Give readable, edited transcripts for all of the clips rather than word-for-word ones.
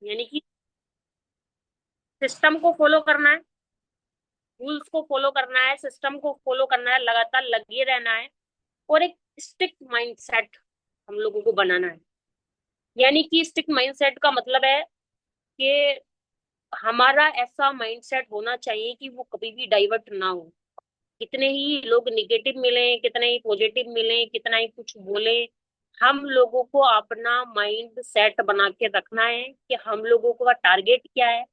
यानी कि सिस्टम को फॉलो करना है, रूल्स को फॉलो करना है, सिस्टम को फॉलो करना है, लगातार लगे रहना है, और एक स्ट्रिक्ट माइंडसेट हम लोगों को बनाना है। यानी कि स्ट्रिक्ट माइंडसेट का मतलब है कि हमारा ऐसा माइंडसेट होना चाहिए कि वो कभी भी डाइवर्ट ना हो। कितने ही लोग निगेटिव मिले, कितने ही पॉजिटिव मिले, कितना ही कुछ बोले, हम लोगों को अपना माइंड सेट बना के रखना है कि हम लोगों का टारगेट क्या है।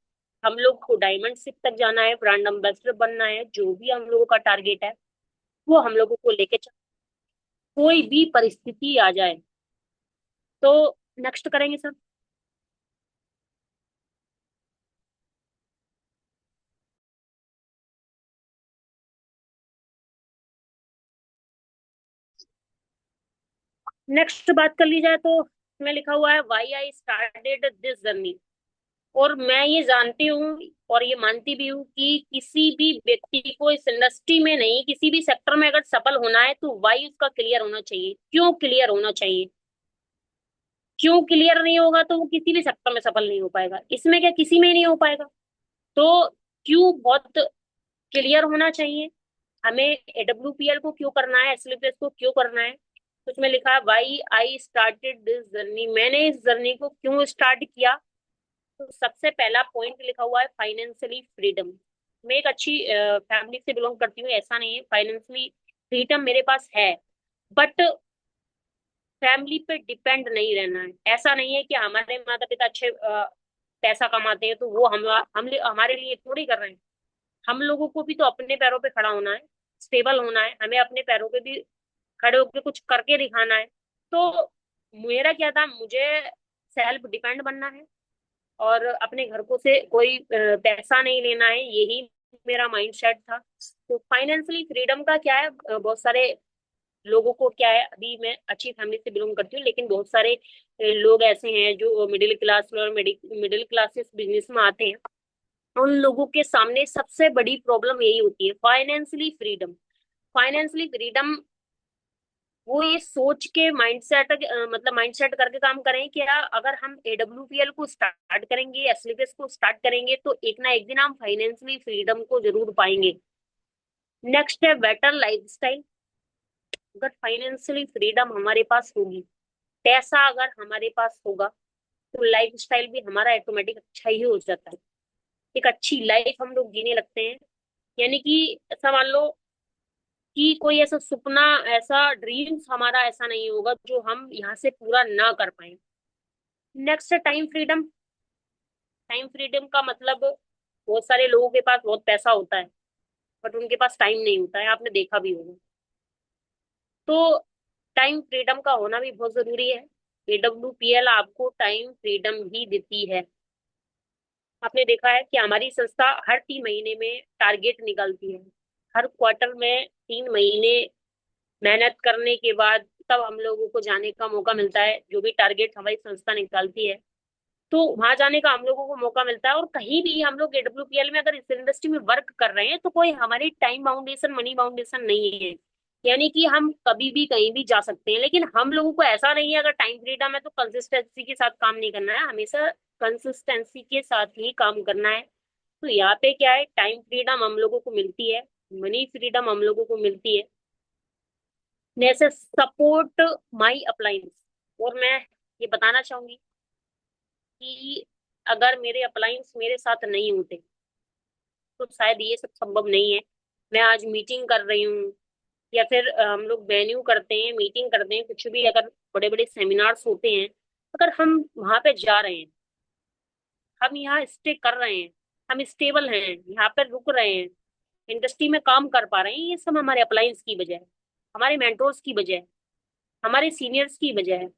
हम लोग को डायमंड शिप तक जाना है, ब्रांड एम्बेसडर बनना है, जो भी हम लोगों का टारगेट है वो हम लोगों को लेके चल। कोई भी परिस्थिति आ जाए तो नेक्स्ट करेंगे सर। नेक्स्ट बात कर ली जाए तो इसमें लिखा हुआ है why I started this journey. और मैं ये जानती हूँ और ये मानती भी हूँ कि किसी भी व्यक्ति को इस इंडस्ट्री में नहीं, किसी भी सेक्टर में अगर सफल होना है तो वाई उसका क्लियर होना चाहिए, क्यों क्लियर होना चाहिए। क्यों क्लियर नहीं होगा तो वो किसी भी सेक्टर में सफल नहीं हो पाएगा, इसमें क्या किसी में ही नहीं हो पाएगा। तो क्यों बहुत क्लियर होना चाहिए। हमें एडब्ल्यूपीएल को क्यों करना है, एसएलपीएस को क्यों करना है, तो उसमें लिखा है why I started this journey, मैंने इस जर्नी को क्यों स्टार्ट किया। तो सबसे पहला पॉइंट लिखा हुआ है फाइनेंशियली फ्रीडम। मैं एक अच्छी फैमिली से बिलोंग करती हूँ, ऐसा नहीं है, फाइनेंशियली फ्रीडम मेरे पास है, बट फैमिली पे डिपेंड नहीं रहना है। ऐसा नहीं है कि हमारे माता पिता अच्छे पैसा कमाते हैं तो वो हम हमारे लिए थोड़ी कर रहे हैं। हम लोगों को भी तो अपने पैरों पे खड़ा होना है, स्टेबल होना है, हमें अपने पैरों पे भी खड़े होकर कुछ करके दिखाना है। तो मेरा क्या था, मुझे सेल्फ डिपेंड बनना है और अपने घर को से कोई पैसा नहीं लेना है, यही मेरा माइंड सेट था। तो फाइनेंशियली फ्रीडम का क्या है, बहुत सारे लोगों को क्या है, अभी मैं अच्छी फैमिली से बिलोंग करती हूँ लेकिन बहुत सारे लोग ऐसे हैं जो मिडिल क्लास और मिडिल क्लासेस बिजनेस में आते हैं। उन लोगों के सामने सबसे बड़ी प्रॉब्लम यही होती है, फाइनेंशियली फ्रीडम। फाइनेंशियली फ्रीडम वो ये सोच के माइंडसेट, मतलब माइंडसेट करके काम करें कि यार अगर हम एडब्ल्यूपीएल को स्टार्ट करेंगे, एसएलपीएस को स्टार्ट करेंगे तो एक ना एक दिन हम फाइनेंशियली फ्रीडम को जरूर पाएंगे। नेक्स्ट है बेटर लाइफस्टाइल। अगर फाइनेंशियली फ्रीडम हमारे पास होगी, पैसा अगर हमारे पास होगा, तो लाइफस्टाइल भी हमारा ऑटोमेटिक अच्छा ही हो जाता है। एक अच्छी लाइफ हम लोग जीने लगते हैं। यानी कि ऐसा मान लो कि कोई ऐसा सपना, ऐसा ड्रीम्स हमारा ऐसा नहीं होगा जो हम यहाँ से पूरा ना कर पाए। नेक्स्ट है टाइम फ्रीडम। टाइम फ्रीडम का मतलब, बहुत सारे लोगों के पास बहुत पैसा होता है बट उनके पास टाइम नहीं होता है, आपने देखा भी होगा। तो टाइम फ्रीडम का होना भी बहुत जरूरी है। एडब्ल्यूपीएल आपको टाइम फ्रीडम ही देती है। आपने देखा है कि हमारी संस्था हर 3 महीने में टारगेट निकालती है। हर क्वार्टर में 3 महीने मेहनत करने के बाद तब हम लोगों को जाने का मौका मिलता है, जो भी टारगेट हमारी संस्था निकालती है तो वहां जाने का हम लोगों को मौका मिलता है। और कहीं भी हम लोग एडब्ल्यूपीएल में अगर इस इंडस्ट्री में वर्क कर रहे हैं तो कोई हमारी टाइम बाउंडेशन, मनी बाउंडेशन नहीं है। यानी कि हम कभी भी कहीं भी जा सकते हैं, लेकिन हम लोगों को ऐसा नहीं है, अगर टाइम फ्रीडम है तो कंसिस्टेंसी के साथ काम नहीं करना है, हमेशा कंसिस्टेंसी के साथ ही काम करना है। तो यहाँ पे क्या है, टाइम फ्रीडम हम लोगों को मिलती है, मनी फ्रीडम हम लोगों को मिलती है। जैसे सपोर्ट माई अप्लायंस। और मैं ये बताना चाहूंगी कि अगर मेरे अप्लायंस मेरे साथ नहीं होते तो शायद ये सब संभव नहीं है। मैं आज मीटिंग कर रही हूँ, या फिर हम लोग वेन्यू करते हैं, मीटिंग करते हैं, कुछ भी अगर बड़े बड़े सेमिनार्स होते हैं, अगर हम वहां पे जा रहे हैं, हम यहाँ स्टे कर रहे हैं, हम स्टेबल हैं, यहाँ पर रुक रहे हैं, इंडस्ट्री में काम कर पा रहे हैं, ये सब हमारे अप्लायंस की वजह है, हमारे मेंटोर्स की वजह है, हमारे सीनियर्स की वजह है।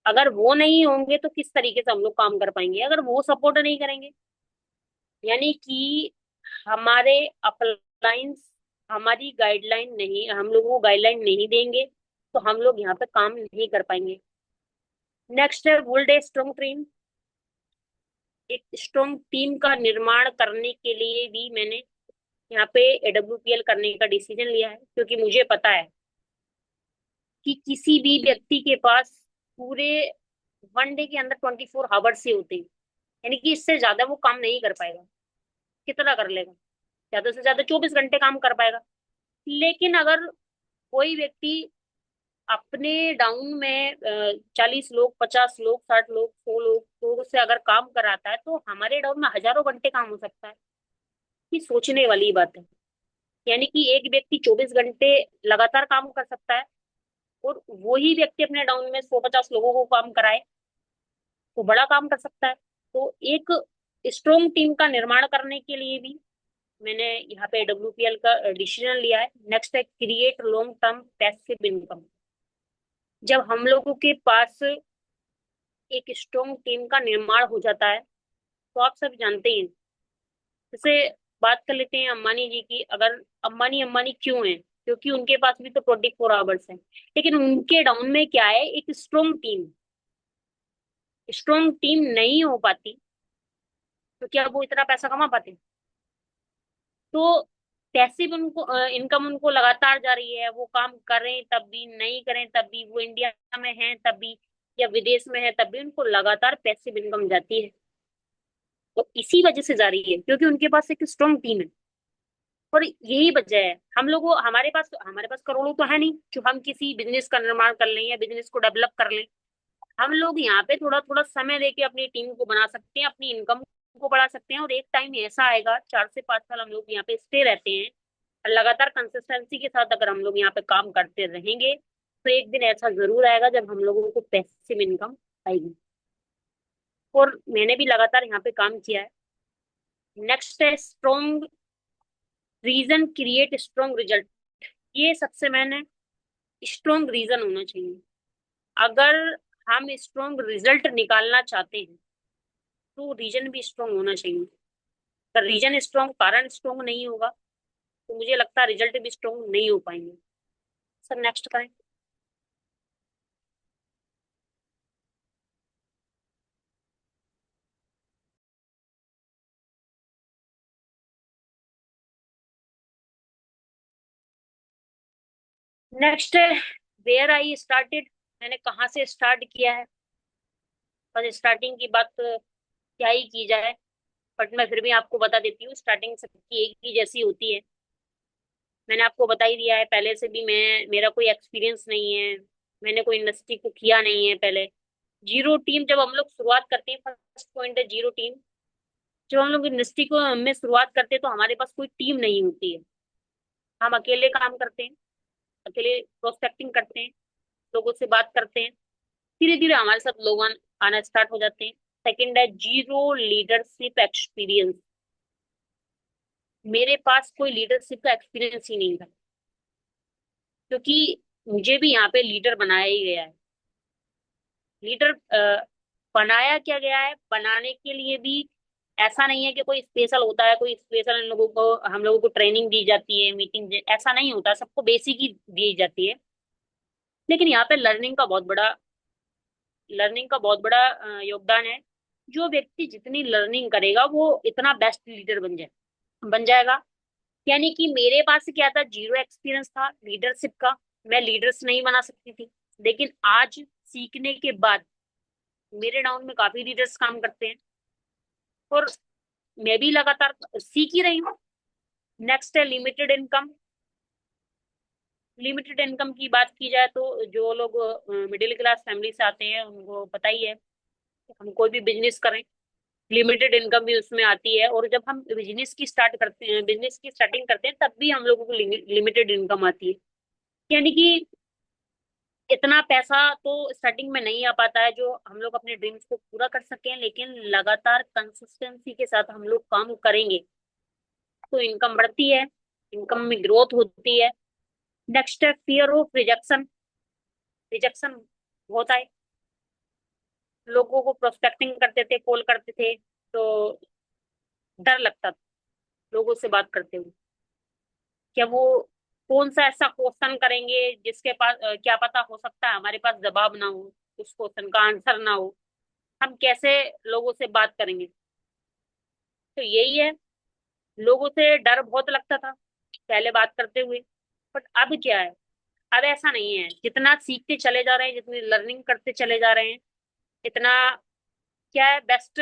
अगर वो नहीं होंगे तो किस तरीके से हम लोग काम कर पाएंगे, अगर वो सपोर्ट नहीं करेंगे। यानी कि हमारे अपलाइंस हमारी गाइडलाइन नहीं, हम लोगों को गाइडलाइन नहीं देंगे तो हम लोग यहाँ पे काम नहीं कर पाएंगे। नेक्स्ट है बिल्ड ए स्ट्रॉन्ग टीम। एक स्ट्रॉन्ग टीम का निर्माण करने के लिए भी मैंने यहाँ पे एडब्ल्यूपीएल करने का डिसीजन लिया है, क्योंकि मुझे पता है कि किसी भी व्यक्ति के पास पूरे 1 डे के अंदर 24 आवर्स ही होते हैं। यानी कि इससे ज्यादा वो काम नहीं कर पाएगा। कितना कर लेगा? ज्यादा से ज्यादा 24 घंटे काम कर पाएगा। लेकिन अगर कोई व्यक्ति अपने डाउन में 40 लोग, 50 लोग, 60 लोग, 100 लोग से अगर काम कराता है तो हमारे डाउन में हजारों घंटे काम हो सकता है। ये सोचने वाली बात है। यानी कि एक व्यक्ति 24 घंटे लगातार काम कर सकता है, और वही व्यक्ति अपने डाउन में 100-50 लोगों को काम कराए तो बड़ा काम कर सकता है। तो एक स्ट्रोंग टीम का निर्माण करने के लिए भी मैंने यहाँ पे WPL का डिसीजन लिया है। नेक्स्ट है create long term passive income. जब हम लोगों के पास एक स्ट्रोंग टीम का निर्माण हो जाता है तो आप सब जानते हैं, जैसे बात कर लेते हैं अंबानी जी की। अगर अंबानी अंबानी क्यों है? क्योंकि उनके पास भी तो 24 आवर्स है। लेकिन उनके डाउन में क्या है? एक स्ट्रोंग टीम। स्ट्रोंग टीम नहीं हो पाती तो क्या वो इतना पैसा कमा पाते? तो पैसिव उनको इनकम उनको लगातार जा रही है। वो काम करें तब भी, नहीं करें तब भी, वो इंडिया में है तब भी या विदेश में है तब भी, उनको लगातार पैसिव इनकम जाती है। तो इसी वजह से जा रही है क्योंकि उनके पास एक स्ट्रॉन्ग टीम है। और यही वजह है, हम लोगों हमारे पास करोड़ों तो है नहीं जो हम किसी बिजनेस का निर्माण कर लें या बिजनेस को डेवलप कर लें। हम लोग यहाँ पे थोड़ा थोड़ा समय देके अपनी टीम को बना सकते हैं, अपनी इनकम को बढ़ा सकते हैं। और एक टाइम ऐसा आएगा, 4 से 5 साल हम लोग यहाँ पे स्टे रहते हैं और लगातार कंसिस्टेंसी के साथ अगर हम लोग यहाँ पे काम करते रहेंगे तो एक दिन ऐसा जरूर आएगा जब हम लोगों को पैसिव इनकम आएगी। और मैंने भी लगातार यहाँ पे काम किया है। नेक्स्ट है strong reason create strong result. ये सबसे मैंने स्ट्रॉन्ग रीजन होना चाहिए। अगर हम स्ट्रॉन्ग रिजल्ट निकालना चाहते हैं तो रीजन भी स्ट्रॉन्ग होना चाहिए। अगर रीजन स्ट्रॉन्ग, कारण स्ट्रॉन्ग नहीं होगा तो मुझे लगता है रिजल्ट भी स्ट्रॉन्ग नहीं हो पाएंगे। सर नेक्स्ट करें। नेक्स्ट है वेयर आई स्टार्टेड। मैंने कहाँ से स्टार्ट किया है? बस स्टार्टिंग की बात क्या ही की जाए, बट मैं फिर भी आपको बता देती हूँ। स्टार्टिंग सबकी एक ही जैसी होती है। मैंने आपको बता ही दिया है पहले से भी, मेरा कोई एक्सपीरियंस नहीं है। मैंने कोई इंडस्ट्री को किया नहीं है पहले। जीरो टीम जब हम लोग शुरुआत करते हैं, फर्स्ट पॉइंट है जीरो टीम। जब हम लोग इंडस्ट्री को में शुरुआत करते हैं तो हमारे पास कोई टीम नहीं होती है। हम अकेले काम करते हैं, अकेले प्रोस्पेक्टिंग करते हैं, लोगों से बात करते हैं। धीरे धीरे हमारे साथ लोग आना स्टार्ट हो जाते हैं। सेकंड है जीरो लीडरशिप एक्सपीरियंस। मेरे पास कोई लीडरशिप का एक्सपीरियंस ही नहीं था, क्योंकि मुझे भी यहाँ पे लीडर बनाया ही गया है। लीडर बनाया क्या गया है, बनाने के लिए भी ऐसा नहीं है कि कोई स्पेशल होता है, कोई स्पेशल इन लोगों को, हम लोगों को ट्रेनिंग दी जाती है, मीटिंग, ऐसा नहीं होता। सबको बेसिक ही दी जाती है। लेकिन यहाँ पे लर्निंग का बहुत बड़ा योगदान है। जो व्यक्ति जितनी लर्निंग करेगा वो इतना बेस्ट लीडर बन जाएगा। यानी कि मेरे पास क्या था? जीरो एक्सपीरियंस था लीडरशिप का। मैं लीडर्स नहीं बना सकती थी। लेकिन आज सीखने के बाद मेरे डाउन में काफी लीडर्स काम करते हैं, और मैं भी लगातार सीख ही रही हूँ। नेक्स्ट है लिमिटेड इनकम। लिमिटेड इनकम की बात की जाए तो जो लोग मिडिल क्लास फैमिली से आते हैं उनको पता ही है कि हम कोई भी बिजनेस करें, लिमिटेड इनकम भी उसमें आती है। और जब हम बिजनेस की स्टार्टिंग करते हैं तब भी हम लोगों को लिमिटेड इनकम आती है। यानी कि इतना पैसा तो स्टार्टिंग में नहीं आ पाता है जो हम लोग अपने ड्रीम्स को पूरा कर सकें। लेकिन लगातार कंसिस्टेंसी के साथ हम लोग काम करेंगे तो इनकम बढ़ती है, इनकम में ग्रोथ होती है। नेक्स्ट है फियर ऑफ रिजेक्शन। रिजेक्शन बहुत आए। लोगों को प्रोस्पेक्टिंग करते थे, कॉल करते थे तो डर लगता था लोगों से बात करते हुए। क्या वो कौन सा ऐसा क्वेश्चन करेंगे जिसके पास क्या पता, हो सकता है हमारे पास जवाब ना हो, उस क्वेश्चन का आंसर ना हो, हम कैसे लोगों से बात करेंगे? तो यही है, लोगों से डर बहुत लगता था पहले बात करते हुए। बट अब क्या है? अब ऐसा नहीं है। जितना सीखते चले जा रहे हैं, जितनी लर्निंग करते चले जा रहे हैं, इतना क्या है, बेस्ट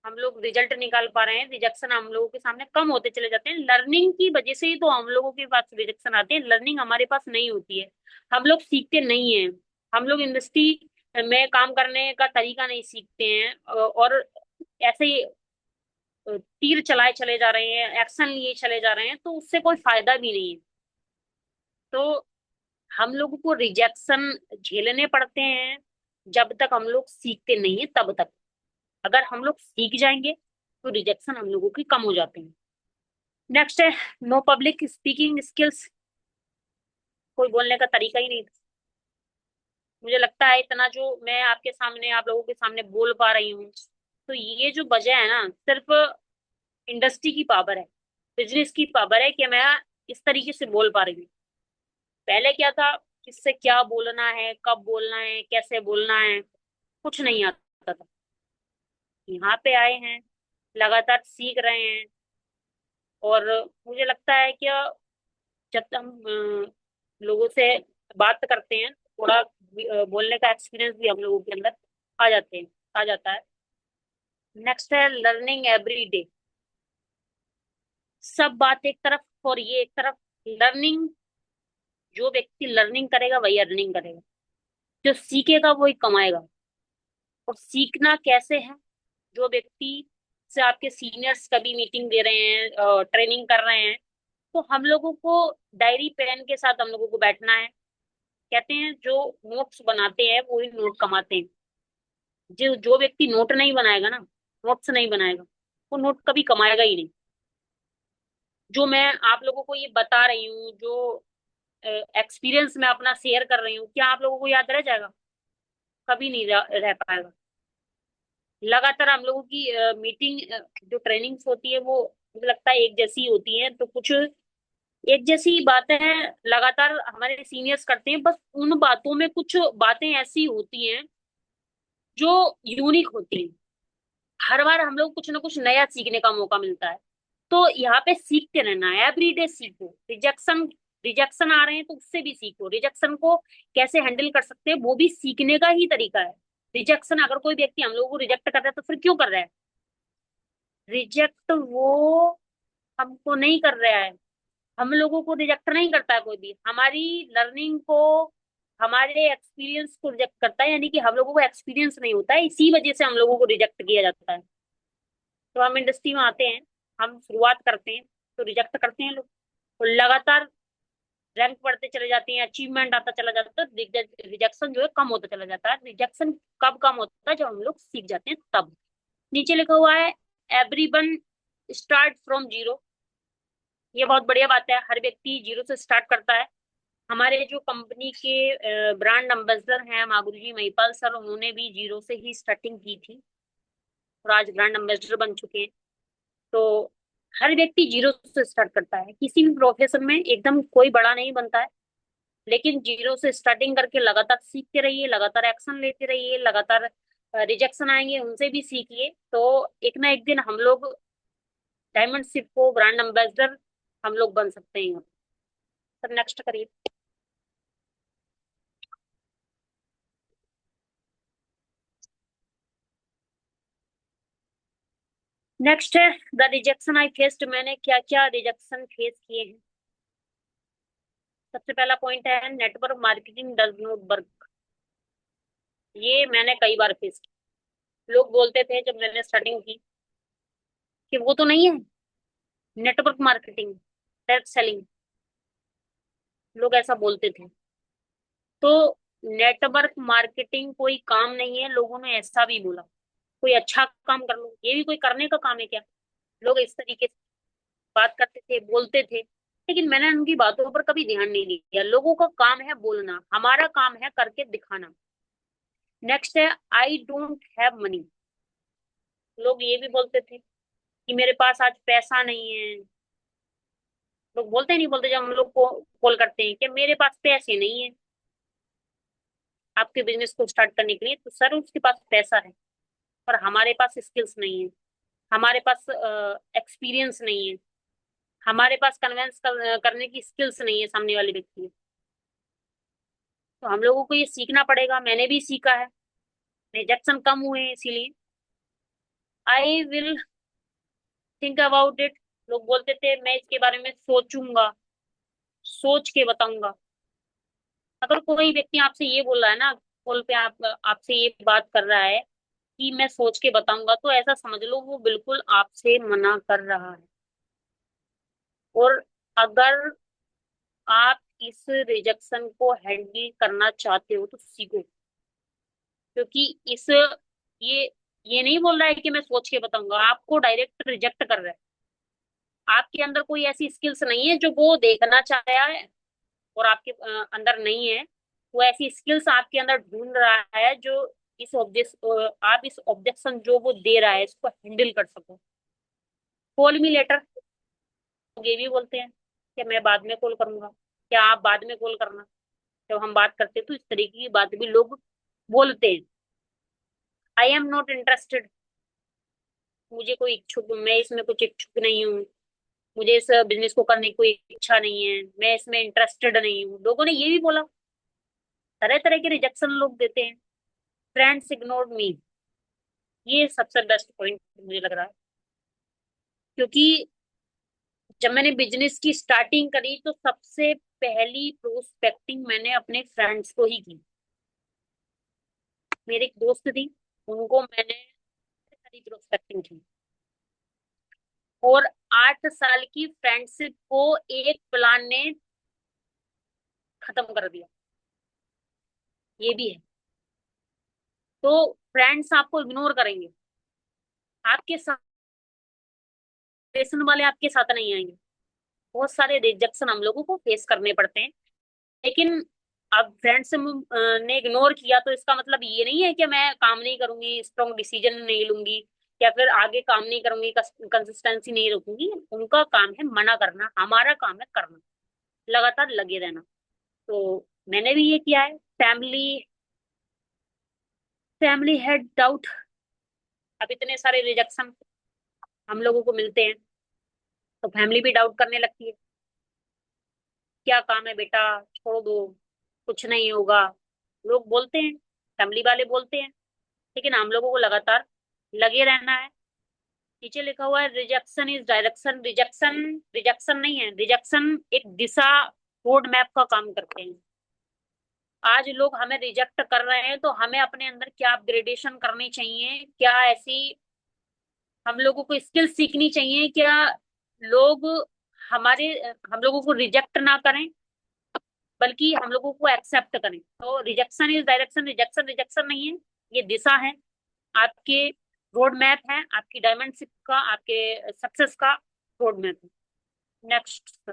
हम लोग रिजल्ट निकाल पा रहे हैं, रिजेक्शन हम लोगों के सामने कम होते चले जाते हैं। लर्निंग की वजह से ही तो हम लोगों के पास रिजेक्शन आते हैं, लर्निंग हमारे पास नहीं होती है, हम लोग सीखते नहीं है। हम लोग इंडस्ट्री में काम करने का तरीका नहीं सीखते हैं, और ऐसे ही तीर चलाए चले जा रहे हैं, एक्शन लिए चले जा रहे हैं, तो उससे कोई फायदा भी नहीं है। तो हम लोगों को रिजेक्शन झेलने पड़ते हैं जब तक हम लोग सीखते नहीं है तब तक। अगर हम लोग सीख जाएंगे तो रिजेक्शन हम लोगों की कम हो जाते हैं। नेक्स्ट है नो पब्लिक स्पीकिंग स्किल्स। कोई बोलने का तरीका ही नहीं था। मुझे लगता है इतना जो मैं आपके सामने, आप लोगों के सामने बोल पा रही हूँ, तो ये जो वजह है ना, सिर्फ इंडस्ट्री की पावर है, बिजनेस की पावर है कि मैं इस तरीके से बोल पा रही हूँ। पहले क्या था, किससे क्या बोलना है, कब बोलना है, कैसे बोलना है, कुछ नहीं आता था। यहाँ पे आए हैं, लगातार सीख रहे हैं, और मुझे लगता है कि जब तक हम लोगों से बात करते हैं, थोड़ा बोलने का एक्सपीरियंस भी हम लोगों के अंदर आ जाते हैं आ जाता है। नेक्स्ट है लर्निंग एवरी डे। सब बात एक तरफ और ये एक तरफ। लर्निंग, जो व्यक्ति लर्निंग करेगा वही अर्निंग करेगा, जो सीखेगा वही कमाएगा। और सीखना कैसे है, जो व्यक्ति से आपके सीनियर्स कभी मीटिंग दे रहे हैं, ट्रेनिंग कर रहे हैं, तो हम लोगों को डायरी पेन के साथ हम लोगों को बैठना है। कहते हैं जो नोट्स बनाते हैं वो ही नोट कमाते हैं। जो जो व्यक्ति नोट नहीं बनाएगा ना, नोट्स नहीं बनाएगा, वो नोट कभी कमाएगा ही नहीं। जो मैं आप लोगों को ये बता रही हूँ, जो एक्सपीरियंस मैं अपना शेयर कर रही हूँ, क्या आप लोगों को याद रह जाएगा? कभी नहीं रह पाएगा। लगातार हम लोगों की मीटिंग, जो ट्रेनिंग्स होती है वो मुझे लगता है एक जैसी होती है, तो कुछ एक जैसी बातें लगातार हमारे सीनियर्स करते हैं, बस उन बातों में कुछ बातें ऐसी होती हैं जो यूनिक होती हैं। हर बार हम लोग कुछ ना कुछ नया सीखने का मौका मिलता है। तो यहाँ पे सीखते रहना है, एवरीडे सीखो। रिजेक्शन रिजेक्शन आ रहे हैं तो उससे भी सीखो, रिजेक्शन को कैसे हैंडल कर सकते हैं वो भी सीखने का ही तरीका है। रिजेक्शन, अगर कोई व्यक्ति हम लोगों को रिजेक्ट कर रहा है तो फिर क्यों कर रहा है? रिजेक्ट वो हमको नहीं कर रहा है, हम लोगों को रिजेक्ट नहीं करता है कोई भी, हमारी लर्निंग को, हमारे एक्सपीरियंस को रिजेक्ट करता है। यानी कि हम लोगों को एक्सपीरियंस नहीं होता है, इसी वजह से हम लोगों को रिजेक्ट किया जाता है। तो हम इंडस्ट्री में आते हैं, हम शुरुआत करते हैं, तो रिजेक्ट करते हैं लोग, और लगातार रैंक बढ़ते चले जाते हैं, अचीवमेंट आता चला जाता है, तो रिजेक्शन जो है कम होता चला जाता है। रिजेक्शन कब कम होता है? जब हम लोग सीख जाते हैं तब। नीचे लिखा हुआ है एवरीवन स्टार्ट फ्रॉम जीरो। ये बहुत बढ़िया बात है, हर व्यक्ति जीरो से स्टार्ट करता है। हमारे जो कंपनी के ब्रांड एम्बेसडर हैं मागुरु जी महिपाल सर, उन्होंने भी जीरो से ही स्टार्टिंग की थी और आज ब्रांड एम्बेसडर बन चुके हैं। तो हर व्यक्ति जीरो से स्टार्ट करता है, किसी भी प्रोफेशन में एकदम कोई बड़ा नहीं बनता है, लेकिन जीरो से स्टार्टिंग करके लगातार सीखते रहिए, लगातार एक्शन लेते रहिए, लगातार रिजेक्शन आएंगे उनसे भी सीखिए, तो एक ना एक दिन हम लोग डायमंड शिप को ब्रांड एम्बेसडर हम लोग बन सकते हैं। सर नेक्स्ट करिए। नेक्स्ट है द रिजेक्शन आई फेस्ड। मैंने क्या क्या रिजेक्शन फेस किए हैं। सबसे पहला पॉइंट है network marketing does not work. ये मैंने कई बार फेस किया। लोग बोलते थे जब मैंने स्टार्टिंग की कि वो तो नहीं है नेटवर्क मार्केटिंग, डायरेक्ट सेलिंग, लोग ऐसा बोलते थे। तो नेटवर्क मार्केटिंग कोई काम नहीं है, लोगों ने ऐसा भी बोला। कोई अच्छा काम कर लो, ये भी कोई करने का काम है क्या? लोग इस तरीके से बात करते थे, बोलते थे, लेकिन मैंने उनकी बातों पर कभी ध्यान नहीं दिया। लोगों का काम है बोलना, हमारा काम है करके दिखाना। नेक्स्ट है आई डोंट हैव मनी। लोग ये भी बोलते थे कि मेरे पास आज पैसा नहीं है। लोग बोलते नहीं बोलते, जब हम लोग को कॉल करते हैं कि मेरे पास पैसे नहीं है आपके बिजनेस को स्टार्ट करने के लिए, तो सर उसके पास पैसा है पर हमारे पास स्किल्स नहीं है, हमारे पास एक्सपीरियंस नहीं है, हमारे पास कन्वेंस करने की स्किल्स नहीं है सामने वाले व्यक्ति की। तो हम लोगों को ये सीखना पड़ेगा, मैंने भी सीखा है, रिजेक्शन कम हुए हैं इसीलिए। I will think about it. लोग बोलते थे मैं इसके बारे में सोचूंगा, सोच के बताऊंगा। अगर कोई व्यक्ति आपसे ये बोल रहा है ना, कॉल पे आपसे ये बात कर रहा है कि मैं सोच के बताऊंगा, तो ऐसा समझ लो वो बिल्कुल आपसे मना कर रहा है। और अगर आप इस रिजेक्शन को हैंडल करना चाहते हो तो सीखो। क्योंकि इस ये ये नहीं बोल रहा है कि मैं सोच के बताऊंगा, आपको डायरेक्ट रिजेक्ट कर रहा है। आपके अंदर कोई ऐसी स्किल्स नहीं है जो वो देखना चाह रहा है और आपके अंदर नहीं है। वो ऐसी स्किल्स आपके अंदर ढूंढ रहा है जो इस ऑब्जेक्ट आप इस ऑब्जेक्शन जो वो दे रहा है इसको हैंडल कर सको। कॉल मी लेटर, ये भी बोलते हैं कि मैं बाद में कॉल करूंगा, क्या आप बाद में कॉल करना। जब हम बात करते हैं तो इस तरीके की बात भी लोग बोलते हैं। आई एम नॉट इंटरेस्टेड, मुझे कोई इच्छुक, मैं इसमें कुछ इच्छुक नहीं हूँ, मुझे इस बिजनेस को करने की कोई इच्छा नहीं है, मैं इसमें इंटरेस्टेड नहीं हूँ। लोगों ने ये भी बोला। तरह तरह के रिजेक्शन लोग देते हैं। फ्रेंड्स इग्नोर्ड मी, ये सबसे बेस्ट पॉइंट मुझे लग रहा है। क्योंकि जब मैंने बिजनेस की स्टार्टिंग करी तो सबसे पहली प्रोस्पेक्टिंग मैंने अपने फ्रेंड्स को ही की। मेरी एक दोस्त थी, उनको मैंने सारी प्रोस्पेक्टिंग की। और 8 साल की फ्रेंडशिप को एक प्लान ने खत्म कर दिया, ये भी है। तो फ्रेंड्स आपको इग्नोर करेंगे, आपके साथ रिलेशन वाले आपके साथ नहीं आएंगे। बहुत सारे रिजेक्शन हम लोगों को फेस करने पड़ते हैं। लेकिन अब फ्रेंड्स ने इग्नोर किया तो इसका मतलब ये नहीं है कि मैं काम नहीं करूंगी, स्ट्रॉन्ग डिसीजन नहीं लूंगी, या फिर आगे काम नहीं करूंगी, कंसिस्टेंसी नहीं रखूंगी। उनका काम है मना करना, हमारा काम है करना, लगातार लगे रहना। तो मैंने भी ये किया है। Family family had doubt. अब इतने सारे रिजेक्शन हम लोगों को मिलते हैं तो फैमिली भी डाउट करने लगती है। क्या काम है बेटा, छोड़ दो, कुछ नहीं होगा, लोग बोलते हैं, फैमिली वाले बोलते हैं। लेकिन हम लोगों को लगातार लगे रहना है। नीचे लिखा हुआ है rejection is direction. Rejection rejection नहीं है, रिजेक्शन एक दिशा, रोड मैप का काम करते हैं। आज लोग हमें रिजेक्ट कर रहे हैं तो हमें अपने अंदर क्या अपग्रेडेशन करनी चाहिए, क्या ऐसी हम लोगों को स्किल सीखनी चाहिए, क्या लोग हमारे हम लोगों को रिजेक्ट ना करें बल्कि हम लोगों को एक्सेप्ट करें। तो rejection is direction, rejection rejection नहीं है, ये दिशा है, आपके रोड मैप है, आपकी डायमेंडशिप का, आपके सक्सेस का रोड मैप है। नेक्स्ट।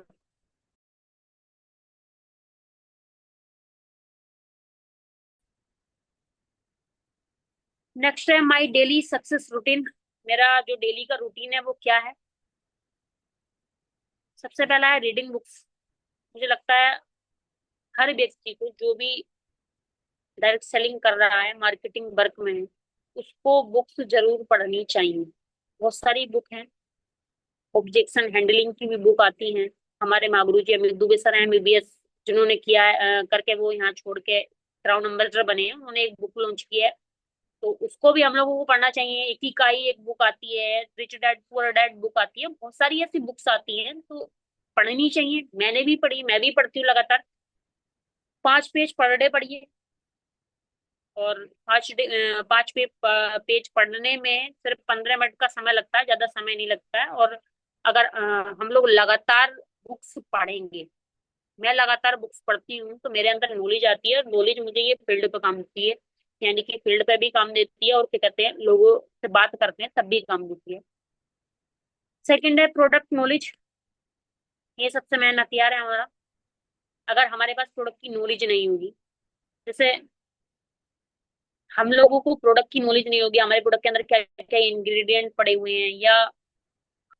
नेक्स्ट है माई डेली सक्सेस रूटीन। मेरा जो डेली का रूटीन है वो क्या है। सबसे पहला है रीडिंग बुक्स। मुझे लगता है हर व्यक्ति को जो भी डायरेक्ट सेलिंग कर रहा है, मार्केटिंग वर्क में है, उसको बुक्स जरूर पढ़नी चाहिए। बहुत सारी बुक हैं। ऑब्जेक्शन हैंडलिंग की भी बुक आती हैं। हमारे महागुरु जी अमित दुबे सर हैं, एमबीबीएस जिन्होंने किया है करके वो यहाँ छोड़ के क्राउन एम्बेसडर बने हैं, उन्होंने एक बुक लॉन्च किया है। तो उसको भी हम लोगों को पढ़ना चाहिए। इकिगाई एक बुक आती है, rich dad poor dad book आती है, बहुत सारी ऐसी बुक्स आती हैं तो पढ़नी चाहिए। मैंने भी पढ़ी, मैं भी पढ़ती हूँ लगातार। 5 पेज पर डे पढ़िए। और 5 पेज पढ़ने में सिर्फ 15 मिनट का समय लगता है, ज्यादा समय नहीं लगता है। और अगर हम लोग लगातार बुक्स पढ़ेंगे, मैं लगातार बुक्स पढ़ती हूँ तो मेरे अंदर नॉलेज आती है, और नॉलेज मुझे ये फील्ड पे काम देती है। यानी कि फील्ड पे भी काम देती है, और क्या कहते हैं, लोगों से बात करते हैं तब भी काम देती है। सेकंड है प्रोडक्ट नॉलेज। ये सबसे मेन हथियार है हमारा। अगर हमारे पास प्रोडक्ट की नॉलेज नहीं होगी, जैसे हम लोगों को प्रोडक्ट की नॉलेज नहीं होगी, हमारे प्रोडक्ट के अंदर क्या क्या इंग्रेडिएंट पड़े हुए हैं, या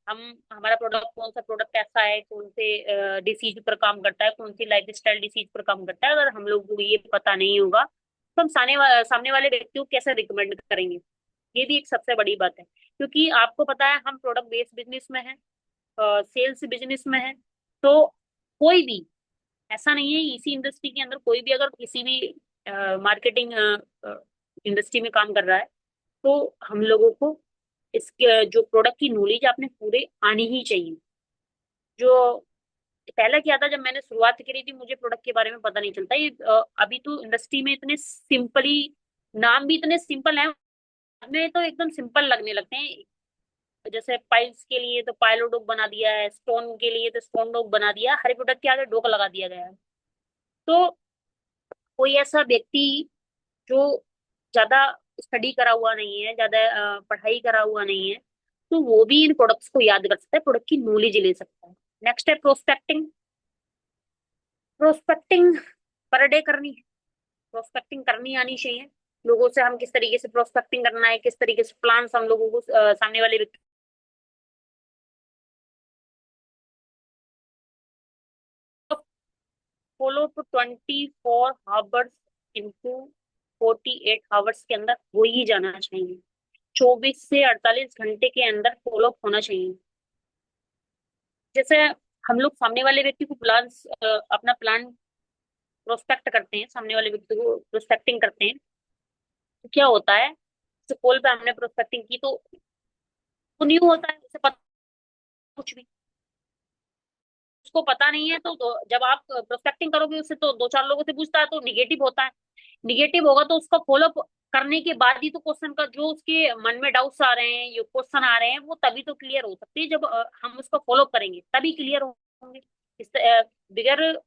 हम हमारा प्रोडक्ट कौन सा प्रोडक्ट ऐसा है, कौन से डिसीज पर काम करता है, कौन सी लाइफ स्टाइल डिसीज पर काम करता है, अगर हम लोग को ये पता नहीं होगा तो हम सामने वाले व्यक्ति को कैसे रिकमेंड करेंगे। ये भी एक सबसे बड़ी बात है। क्योंकि आपको पता है हम प्रोडक्ट बेस्ड बिजनेस में है, सेल्स बिजनेस में है। तो कोई भी ऐसा नहीं है, इसी इंडस्ट्री के अंदर कोई भी अगर किसी भी मार्केटिंग इंडस्ट्री में काम कर रहा है तो हम लोगों को इसके जो प्रोडक्ट की नॉलेज आपने पूरे आनी ही चाहिए। जो पहले क्या था, जब मैंने शुरुआत करी थी मुझे प्रोडक्ट के बारे में पता नहीं चलता। ये अभी तो इंडस्ट्री में इतने सिंपली, नाम भी इतने सिंपल है, हमें तो एकदम सिंपल लगने लगते हैं। जैसे पाइल्स के लिए तो पाइलोडोक बना दिया है, स्टोन के लिए तो स्टोन डोक बना दिया, हर प्रोडक्ट के आगे डोक लगा दिया गया है। तो कोई ऐसा व्यक्ति जो ज्यादा स्टडी करा हुआ नहीं है, ज्यादा पढ़ाई करा हुआ नहीं है, तो वो भी इन प्रोडक्ट्स को याद कर सकता है, प्रोडक्ट की नॉलेज ले सकता है। नेक्स्ट है प्रोस्पेक्टिंग। प्रोस्पेक्टिंग पर डे करनी, प्रोस्पेक्टिंग करनी आनी चाहिए। लोगों से हम किस तरीके से प्रोस्पेक्टिंग करना है, किस तरीके से प्लान्स हम लोगों को सामने वाले व्यक्ति follow to 24 hours into 48 hours के अंदर हो ही जाना चाहिए। 24 से 48 घंटे के अंदर फॉलो होना चाहिए। जैसे हम लोग सामने वाले व्यक्ति को प्लान, अपना प्लान प्रोस्पेक्ट करते हैं, सामने वाले व्यक्ति को प्रोस्पेक्टिंग करते हैं, तो क्या होता है, जैसे कॉल पे हमने प्रोस्पेक्टिंग की तो न्यू होता है, उसे पता कुछ भी, उसको पता नहीं है। तो जब आप प्रोस्पेक्टिंग करोगे उससे, तो दो चार लोगों से पूछता है तो निगेटिव होता है। निगेटिव होगा तो उसका फॉलोअप करने के बाद ही तो क्वेश्चन का जो उसके मन में डाउट्स आ रहे हैं, ये क्वेश्चन आ रहे हैं, वो तभी तो क्लियर हो सकते हैं जब हम उसको फॉलोअप करेंगे, तभी क्लियर होंगे। बिगर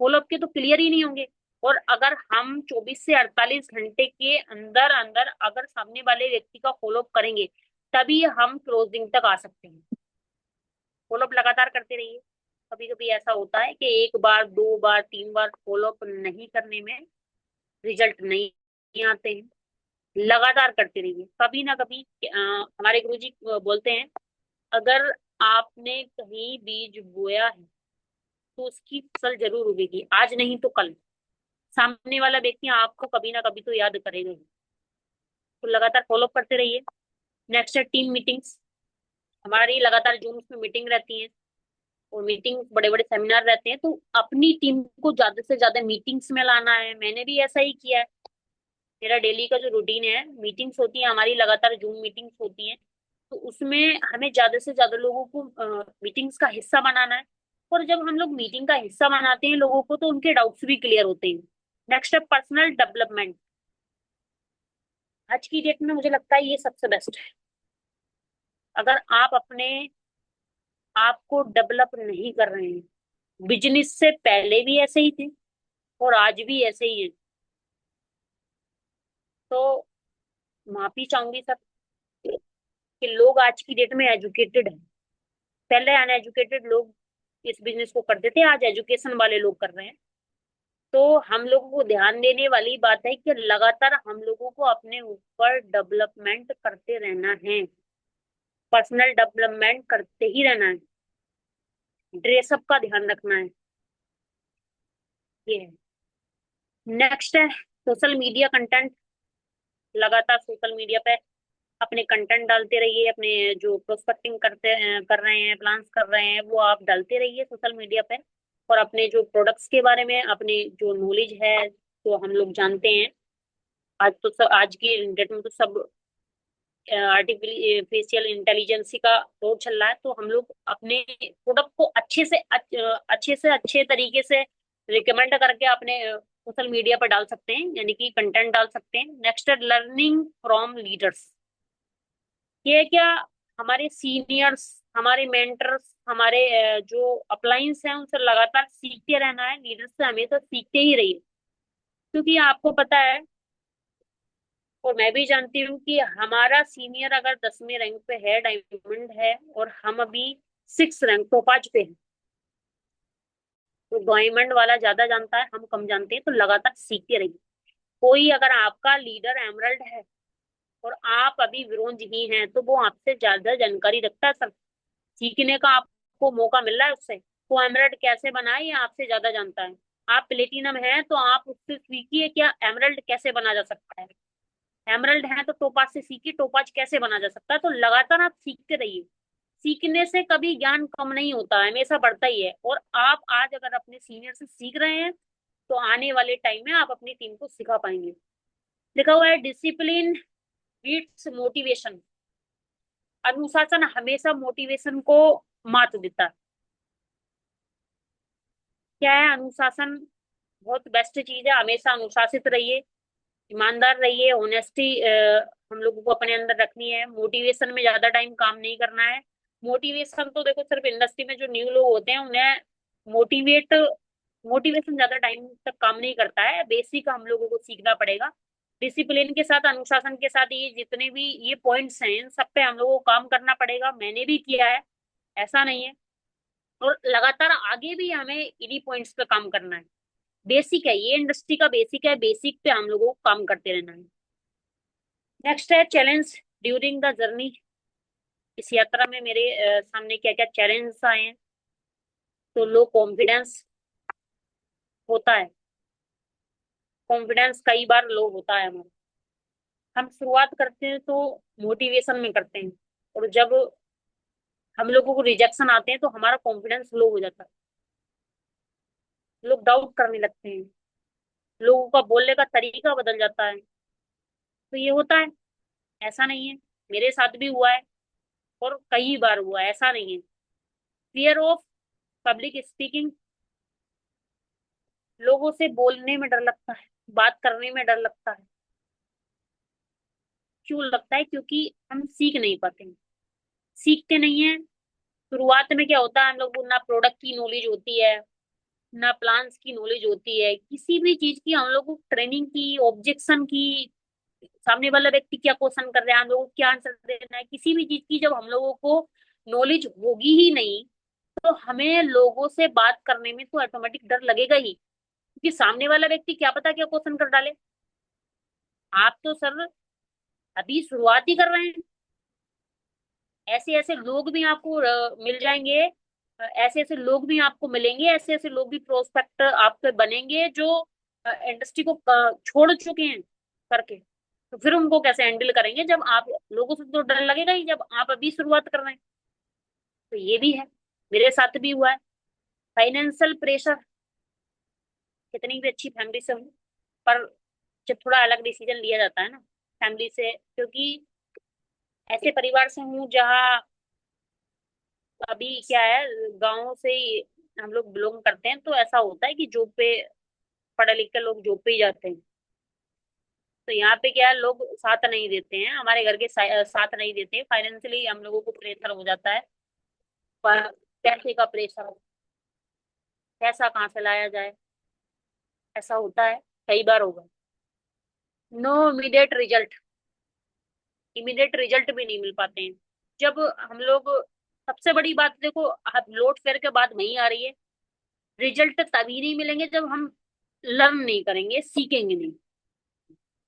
फॉलोअप के तो क्लियर ही नहीं होंगे। और अगर हम 24 से 48 घंटे के अंदर अंदर अगर सामने वाले व्यक्ति का फॉलोअप करेंगे, तभी हम क्लोजिंग तक आ सकते हैं। फॉलोअप लगातार करते रहिए। कभी कभी ऐसा होता है कि एक बार, दो बार, तीन बार फॉलोअप नहीं करने में रिजल्ट नहीं आते हैं। लगातार करते रहिए, कभी ना कभी हमारे गुरुजी बोलते हैं, अगर आपने कहीं बीज बोया है तो उसकी फसल जरूर उगेगी, आज नहीं तो कल। सामने वाला व्यक्ति आपको कभी ना कभी तो याद करेगा ही। तो लगातार फॉलो करते रहिए। नेक्स्ट है टीम मीटिंग्स। हमारी लगातार जूम में मीटिंग रहती है, और मीटिंग बड़े बड़े सेमिनार रहते हैं, तो अपनी टीम को ज्यादा से ज्यादा मीटिंग्स में लाना है। मैंने भी ऐसा ही किया है। मेरा डेली का जो रूटीन है, मीटिंग्स होती है हमारी, लगातार जूम मीटिंग्स होती हैं, तो उसमें हमें ज्यादा से ज्यादा लोगों को मीटिंग्स का हिस्सा बनाना है। और जब हम लोग मीटिंग का हिस्सा बनाते हैं लोगों को, तो उनके डाउट्स भी क्लियर होते हैं। नेक्स्ट है पर्सनल डेवलपमेंट। आज की डेट में मुझे लगता है ये सबसे बेस्ट है। अगर आप अपने आप को डेवलप नहीं कर रहे हैं, बिजनेस से पहले भी ऐसे ही थे और आज भी ऐसे ही है, तो माफी चाहूंगी सब कि लोग आज की डेट में एजुकेटेड है। पहले अनएजुकेटेड लोग इस बिजनेस को करते थे, आज एजुकेशन वाले लोग कर रहे हैं। तो हम लोगों को ध्यान देने वाली बात है कि लगातार हम लोगों को अपने ऊपर डेवलपमेंट करते रहना है, पर्सनल डेवलपमेंट करते ही रहना है। ड्रेसअप का ध्यान रखना है, ये है। नेक्स्ट है सोशल मीडिया कंटेंट। लगातार सोशल मीडिया पे अपने कंटेंट डालते रहिए, अपने जो प्रोस्पेक्टिंग कर रहे हैं, प्लान्स कर रहे हैं, वो आप डालते रहिए सोशल मीडिया पे। और अपने जो प्रोडक्ट्स के बारे में अपनी जो नॉलेज है, तो हम लोग जानते हैं, आज तो सब, आज की डेट में तो सब आर्टिफिशियल इंटेलिजेंस का दौर चल रहा है। तो हम लोग अपने प्रोडक्ट को अच्छे से अच्छे तरीके से रिकमेंड करके अपने सोशल मीडिया पर डाल सकते हैं, यानी कि कंटेंट डाल सकते हैं। नेक्स्ट है लर्निंग फ्रॉम लीडर्स। ये क्या, हमारे सीनियर्स, हमारे मेंटर्स, हमारे जो अपलाइंस हैं, उनसे लगातार सीखते रहना है। लीडर्स से हमेशा सीखते ही रहिए, क्योंकि आपको पता है और मैं भी जानती हूँ कि हमारा सीनियर अगर 10वें रैंक पे है, डायमंड है, और हम अभी 6 रैंक टोपाज पे हैं, तो डायमंड वाला ज्यादा जानता है, हम कम जानते हैं। तो लगातार सीखते रहिए। कोई अगर आपका लीडर एमरल्ड है और आप अभी ब्रोंज ही हैं, तो वो आपसे ज्यादा जानकारी रखता है। सीखने का आपको मौका मिल रहा है उससे। वो एमरल्ड कैसे बनाए, ये आपसे ज्यादा जानता है। आप प्लेटिनम हैं तो आप उससे सीखिए क्या एमरल्ड कैसे बना जा सकता है। एमरल्ड है तो टोपाज से सीखिए, टोपाज कैसे बना जा सकता है। तो लगातार आप सीखते रहिए। सीखने से कभी ज्ञान कम नहीं होता है, हमेशा बढ़ता ही है। और आप आज अगर अपने सीनियर से सीख रहे हैं, तो आने वाले टाइम में आप अपनी टीम को सिखा पाएंगे। लिखा हुआ है डिसिप्लिन बीट्स मोटिवेशन। अनुशासन हमेशा मोटिवेशन को मात देता है। क्या है अनुशासन? बहुत बेस्ट चीज है। हमेशा अनुशासित रहिए, ईमानदार रहिए, ऑनेस्टी हम लोगों को अपने अंदर रखनी है। मोटिवेशन में ज्यादा टाइम काम नहीं करना है। मोटिवेशन तो देखो सिर्फ इंडस्ट्री में जो न्यू लोग होते हैं उन्हें मोटिवेट मोटिवेशन ज्यादा टाइम तक काम नहीं करता है। बेसिक हम लोगों को सीखना पड़ेगा। डिसिप्लिन के साथ, अनुशासन के साथ ये जितने भी ये पॉइंट्स हैं इन सब पे हम लोगों को काम करना पड़ेगा। मैंने भी किया है, ऐसा नहीं है। और लगातार आगे भी हमें इन्हीं पॉइंट्स पे काम करना है। बेसिक है, ये इंडस्ट्री का बेसिक है। बेसिक पे हम लोगों को काम करते रहना है। नेक्स्ट है चैलेंज ड्यूरिंग द जर्नी। इस यात्रा में मेरे सामने क्या क्या चैलेंज आए हैं? तो लो कॉन्फिडेंस होता है। कॉन्फिडेंस कई बार लो होता है हमारा। हम शुरुआत करते हैं तो मोटिवेशन में करते हैं, और जब हम लोगों को रिजेक्शन आते हैं तो हमारा कॉन्फिडेंस लो हो जाता है। लोग डाउट करने लगते हैं, लोगों का बोलने का तरीका बदल जाता है। तो ये होता है, ऐसा नहीं है। मेरे साथ भी हुआ है और कई बार हुआ है, ऐसा नहीं है। Fear of public speaking. लोगों से बोलने में डर लगता है, बात करने में डर लगता है। क्यों लगता है? क्योंकि हम सीख नहीं पाते हैं, सीखते नहीं है। शुरुआत में क्या होता है, हम लोग को ना प्रोडक्ट की नॉलेज होती है, ना प्लान्स की नॉलेज होती है, किसी भी चीज की हम लोग को ट्रेनिंग की, ऑब्जेक्शन की, सामने वाला व्यक्ति क्या क्वेश्चन कर रहा है, हम लोगों को क्या आंसर देना है, किसी भी चीज की जब हम लोगों को नॉलेज होगी ही नहीं, तो हमें लोगों से बात करने में तो ऑटोमेटिक डर लगेगा ही। क्योंकि सामने वाला व्यक्ति क्या पता क्या क्वेश्चन कर डाले। आप तो सर अभी शुरुआत ही कर रहे हैं। ऐसे ऐसे लोग भी आपको मिल जाएंगे, ऐसे ऐसे लोग भी आपको मिलेंगे, ऐसे ऐसे लोग भी प्रोस्पेक्ट आपके बनेंगे जो इंडस्ट्री को छोड़ चुके हैं करके। तो फिर उनको कैसे हैंडल करेंगे? जब आप लोगों से तो डर लगेगा ही जब आप अभी शुरुआत कर रहे हैं। तो ये भी है, मेरे साथ भी हुआ है। Financial pressure. कितनी भी अच्छी फैमिली से हूँ, पर जब थोड़ा अलग डिसीजन लिया जाता है ना फैमिली से, क्योंकि ऐसे परिवार से हूँ जहाँ अभी क्या है, गाँव से ही हम लोग बिलोंग करते हैं, तो ऐसा होता है कि जॉब पे, पढ़े लिखे लोग जॉब पे ही जाते हैं। तो यहाँ पे क्या है, लोग साथ नहीं देते हैं, हमारे घर के साथ नहीं देते हैं। फाइनेंशियली हम लोगों को प्रेशर हो जाता है, पर पैसे का प्रेशर, पैसा कहाँ से लाया जाए, ऐसा होता है, कई बार होगा। No immediate result. Immediate result भी नहीं मिल पाते हैं जब हम लोग, सबसे बड़ी बात देखो, अब लोड फेयर के बाद नहीं आ रही है। रिजल्ट तभी नहीं मिलेंगे जब हम लर्न नहीं करेंगे, सीखेंगे नहीं।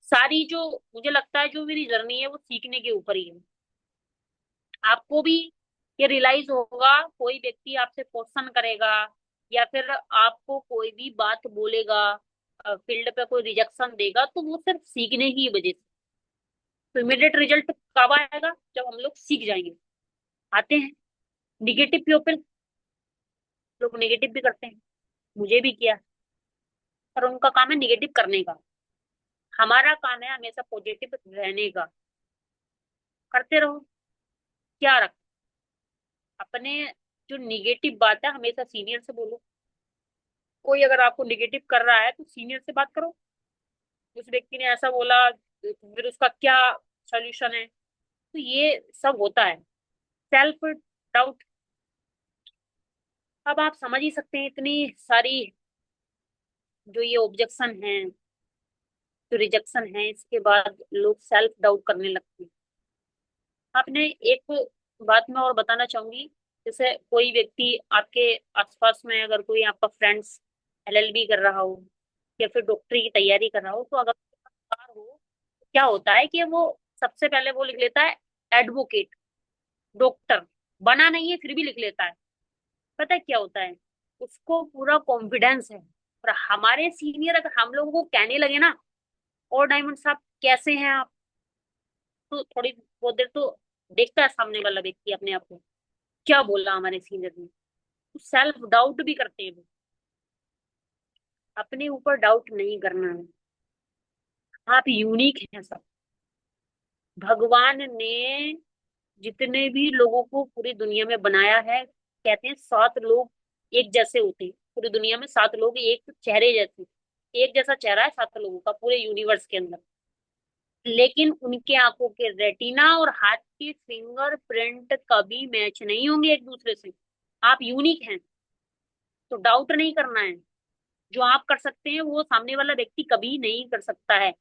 सारी जो, मुझे लगता है जो मेरी जर्नी है वो सीखने के ऊपर ही है। आपको भी ये रियलाइज होगा, कोई व्यक्ति आपसे क्वेश्चन करेगा या फिर आपको कोई भी बात बोलेगा, फील्ड पे कोई रिजेक्शन देगा, तो वो सिर्फ सीखने की वजह से। तो इमीडिएट रिजल्ट कब आएगा? जब हम लोग सीख जाएंगे। आते हैं निगेटिव पीपल, लोग नेगेटिव भी करते हैं, मुझे भी किया, पर उनका काम है निगेटिव करने का। हमारा काम है हमेशा पॉजिटिव रहने का। करते रहो, क्या रख अपने, जो निगेटिव बात है हमेशा सीनियर से बोलो। कोई अगर आपको निगेटिव कर रहा है तो सीनियर से बात करो, उस व्यक्ति ने ऐसा बोला फिर उसका क्या सोल्यूशन है। तो ये सब होता है। Self doubt. अब आप समझ ही सकते हैं इतनी सारी जो ये ऑब्जेक्शन है, जो रिजेक्शन है, इसके बाद लोग सेल्फ डाउट करने लगते हैं। आपने एक बात मैं और बताना चाहूंगी, जैसे कोई व्यक्ति आपके आसपास में, अगर कोई आपका फ्रेंड्स एलएलबी कर रहा हो या फिर डॉक्टरी की तैयारी कर रहा हो, तो अगर कार हो तो क्या होता है कि वो सबसे पहले वो लिख लेता है एडवोकेट, डॉक्टर। बना नहीं है फिर भी लिख लेता है। पता है क्या होता है? उसको पूरा कॉन्फिडेंस है। और हमारे सीनियर अगर हम लोगों को कहने लगे ना, और डायमंड साहब कैसे हैं आप, तो थोड़ी बहुत देर तो देखता है सामने वाला व्यक्ति अपने आप को, क्या बोला हमारे सीनियर ने। तो सेल्फ डाउट भी करते हैं वो। अपने ऊपर डाउट नहीं करना है। आप यूनिक हैं सब। भगवान ने जितने भी लोगों को पूरी दुनिया में बनाया है, कहते हैं 7 लोग एक जैसे होते हैं। पूरी दुनिया में 7 लोग एक चेहरे जैसे, एक जैसा चेहरा है 7 लोगों का पूरे यूनिवर्स के अंदर। लेकिन उनके आंखों के रेटिना और हाथ के फिंगर प्रिंट कभी मैच नहीं होंगे एक दूसरे से। आप यूनिक हैं, तो डाउट नहीं करना है। जो आप कर सकते हैं वो सामने वाला व्यक्ति कभी नहीं कर सकता है।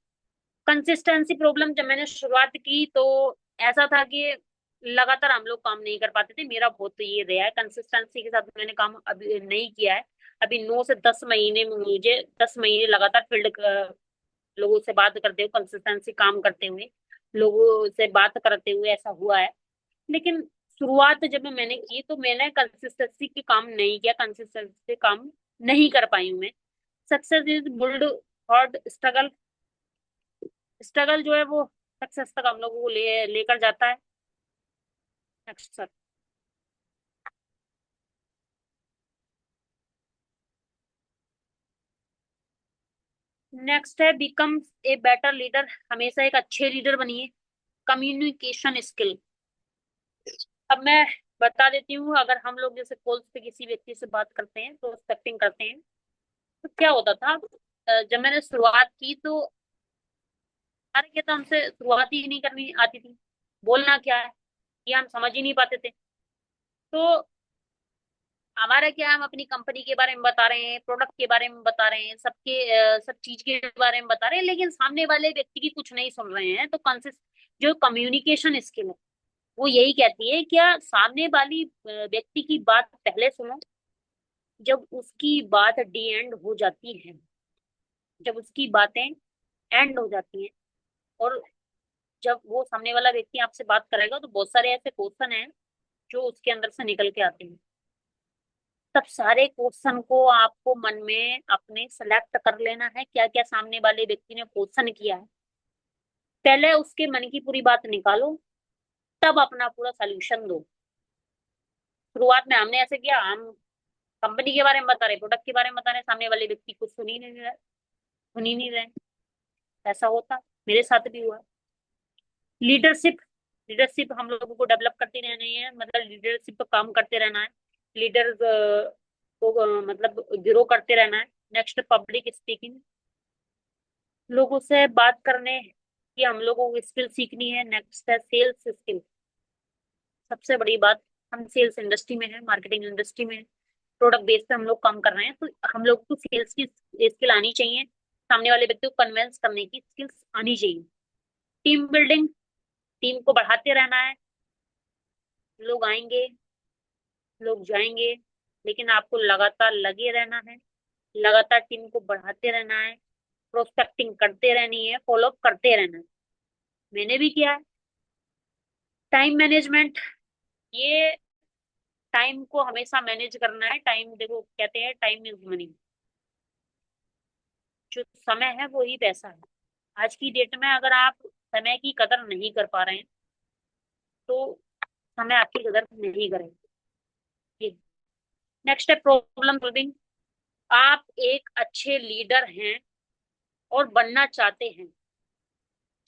कंसिस्टेंसी प्रॉब्लम, जब मैंने शुरुआत की तो ऐसा था कि लगातार हम लोग काम नहीं कर पाते थे। मेरा बहुत ये रहा है, कंसिस्टेंसी के साथ मैंने काम अभी नहीं किया है। अभी 9 से 10 महीने में मुझे 10 महीने लगातार फील्ड लोगों से बात करते हुए, कंसिस्टेंसी काम करते हुए, लोगों से बात करते हुए ऐसा हुआ है। लेकिन शुरुआत जब मैंने की तो मैंने कंसिस्टेंसी के काम नहीं किया, कंसिस्टेंसी काम नहीं कर पाई हूं मैं। Success is built hot struggle. Struggle जो है वो सक्सेस तक हम लोगों को लेकर जाता है। Next sir. नेक्स्ट है बिकम ए बेटर लीडर। हमेशा एक अच्छे लीडर बनिए। Communication skill. अब मैं बता देती हूँ, अगर हम लोग जैसे कॉल्स पे किसी व्यक्ति से बात करते हैं, प्रोस्पेक्टिंग करते हैं, तो क्या होता था, जब मैंने शुरुआत की तो अरे क्या था, हमसे शुरुआत ही नहीं करनी आती थी। बोलना क्या है ये हम समझ ही नहीं पाते थे। तो हमारा क्या है, हम अपनी कंपनी के बारे में बता रहे हैं, प्रोडक्ट के बारे में बता रहे हैं, सब चीज के बारे में बता रहे हैं, लेकिन सामने वाले व्यक्ति की कुछ नहीं सुन रहे हैं। तो कंसिस्ट जो कम्युनिकेशन स्किल है वो यही कहती है, क्या सामने वाली व्यक्ति की बात पहले सुनो। जब उसकी बात डी एंड हो जाती है, जब उसकी बातें एंड हो जाती हैं, और जब वो सामने वाला व्यक्ति आपसे बात करेगा, तो बहुत सारे ऐसे क्वेश्चन हैं जो उसके अंदर से निकल के आते हैं। तब सारे क्वेश्चन को आपको मन में अपने सेलेक्ट कर लेना है, क्या क्या सामने वाले व्यक्ति ने क्वेश्चन किया है। पहले उसके मन की पूरी बात निकालो, तब अपना पूरा सोल्यूशन दो। शुरुआत में हमने ऐसे किया, हम कंपनी के बारे में बता रहे, प्रोडक्ट के बारे में बता रहे, सामने वाले व्यक्ति कुछ सुन ही नहीं रहे। ऐसा होता, मेरे साथ भी हुआ। लीडरशिप। लीडरशिप हम लोगों को डेवलप करते रहना है, मतलब लीडरशिप पर काम करते रहना है। लीडर्स को मतलब ग्रो करते रहना है। Next public speaking. लोगों से बात करने की हम लोगों को स्किल सीखनी है। नेक्स्ट है सेल्स स्किल। सबसे बड़ी बात, हम सेल्स इंडस्ट्री में है, मार्केटिंग इंडस्ट्री में है, प्रोडक्ट बेस पे हम लोग काम कर रहे हैं, तो हम लोग को सेल्स की स्किल आनी चाहिए। सामने वाले व्यक्ति को कन्विंस करने की स्किल्स आनी चाहिए। Team building. टीम को बढ़ाते रहना है। लोग आएंगे, लोग जाएंगे, लेकिन आपको लगातार लगे रहना है, लगातार टीम को बढ़ाते रहना है, प्रोस्पेक्टिंग करते रहनी है, फॉलोअप करते रहना है। मैंने भी किया है। Time management. ये टाइम को हमेशा मैनेज करना है। टाइम देखो, कहते हैं टाइम इज मनी। जो समय है वो ही पैसा है। आज की डेट में अगर आप समय की कदर नहीं कर पा रहे हैं, तो समय आपकी कदर नहीं करेगा। नेक्स्ट है प्रॉब्लम सॉल्विंग। आप एक अच्छे लीडर हैं और बनना चाहते हैं।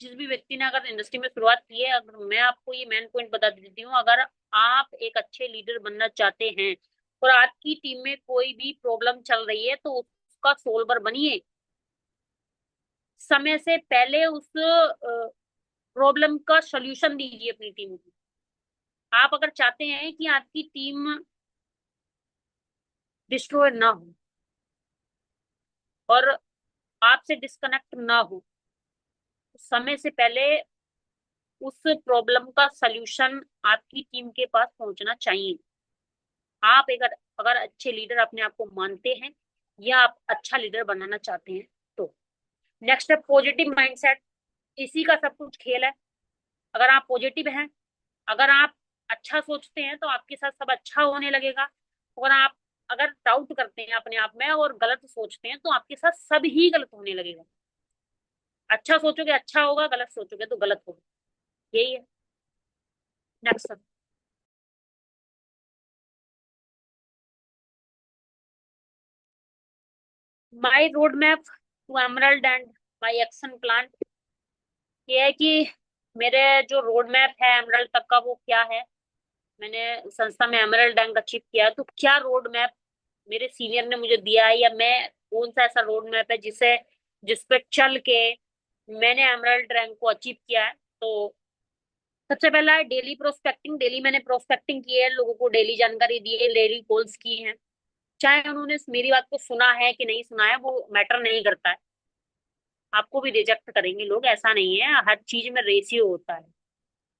जिस भी व्यक्ति ने अगर इंडस्ट्री में शुरुआत की है, अगर मैं आपको ये मेन पॉइंट बता देती हूँ, अगर आप एक अच्छे लीडर बनना चाहते हैं और आपकी टीम में कोई भी प्रॉब्लम चल रही है, तो उसका सोल्वर बनिए। समय से पहले उस प्रॉब्लम का सॉल्यूशन दीजिए अपनी टीम को। आप अगर चाहते हैं कि आपकी टीम डिस्ट्रॉय ना हो और आपसे डिस्कनेक्ट ना हो, तो समय से पहले उस प्रॉब्लम का सॉल्यूशन आपकी टीम के पास पहुंचना चाहिए। आप एक अगर अच्छे लीडर अपने आप को मानते हैं या आप अच्छा लीडर बनाना चाहते हैं, तो नेक्स्ट है पॉजिटिव माइंडसेट। इसी का सब कुछ खेल है। अगर आप पॉजिटिव हैं, अगर आप अच्छा सोचते हैं, तो आपके साथ सब अच्छा होने लगेगा। और आप अगर डाउट करते हैं अपने आप में और गलत सोचते हैं, तो आपके साथ सब ही गलत होने लगेगा। अच्छा सोचोगे अच्छा होगा, गलत सोचोगे तो गलत होगा। यही है। Next. My road map to emerald and my action plan. ये है कि मेरे जो रोड मैप है एमरल्ड तक का वो क्या है, मैंने संस्था में एमरल्ड रैंक अचीव किया है, तो क्या रोड मैप मेरे सीनियर ने मुझे दिया है, या मैं कौन सा ऐसा रोड मैप है जिस पे चल के मैंने एमरल्ड रैंक को अचीव किया है। तो सबसे पहला है डेली प्रोस्पेक्टिंग। डेली मैंने प्रोस्पेक्टिंग की है, लोगों को डेली जानकारी दी है, डेली कॉल्स की है। चाहे उन्होंने मेरी बात को सुना है कि नहीं सुना है वो मैटर नहीं करता है। आपको भी रिजेक्ट करेंगे लोग, ऐसा नहीं है, हर चीज में रेशियो होता है,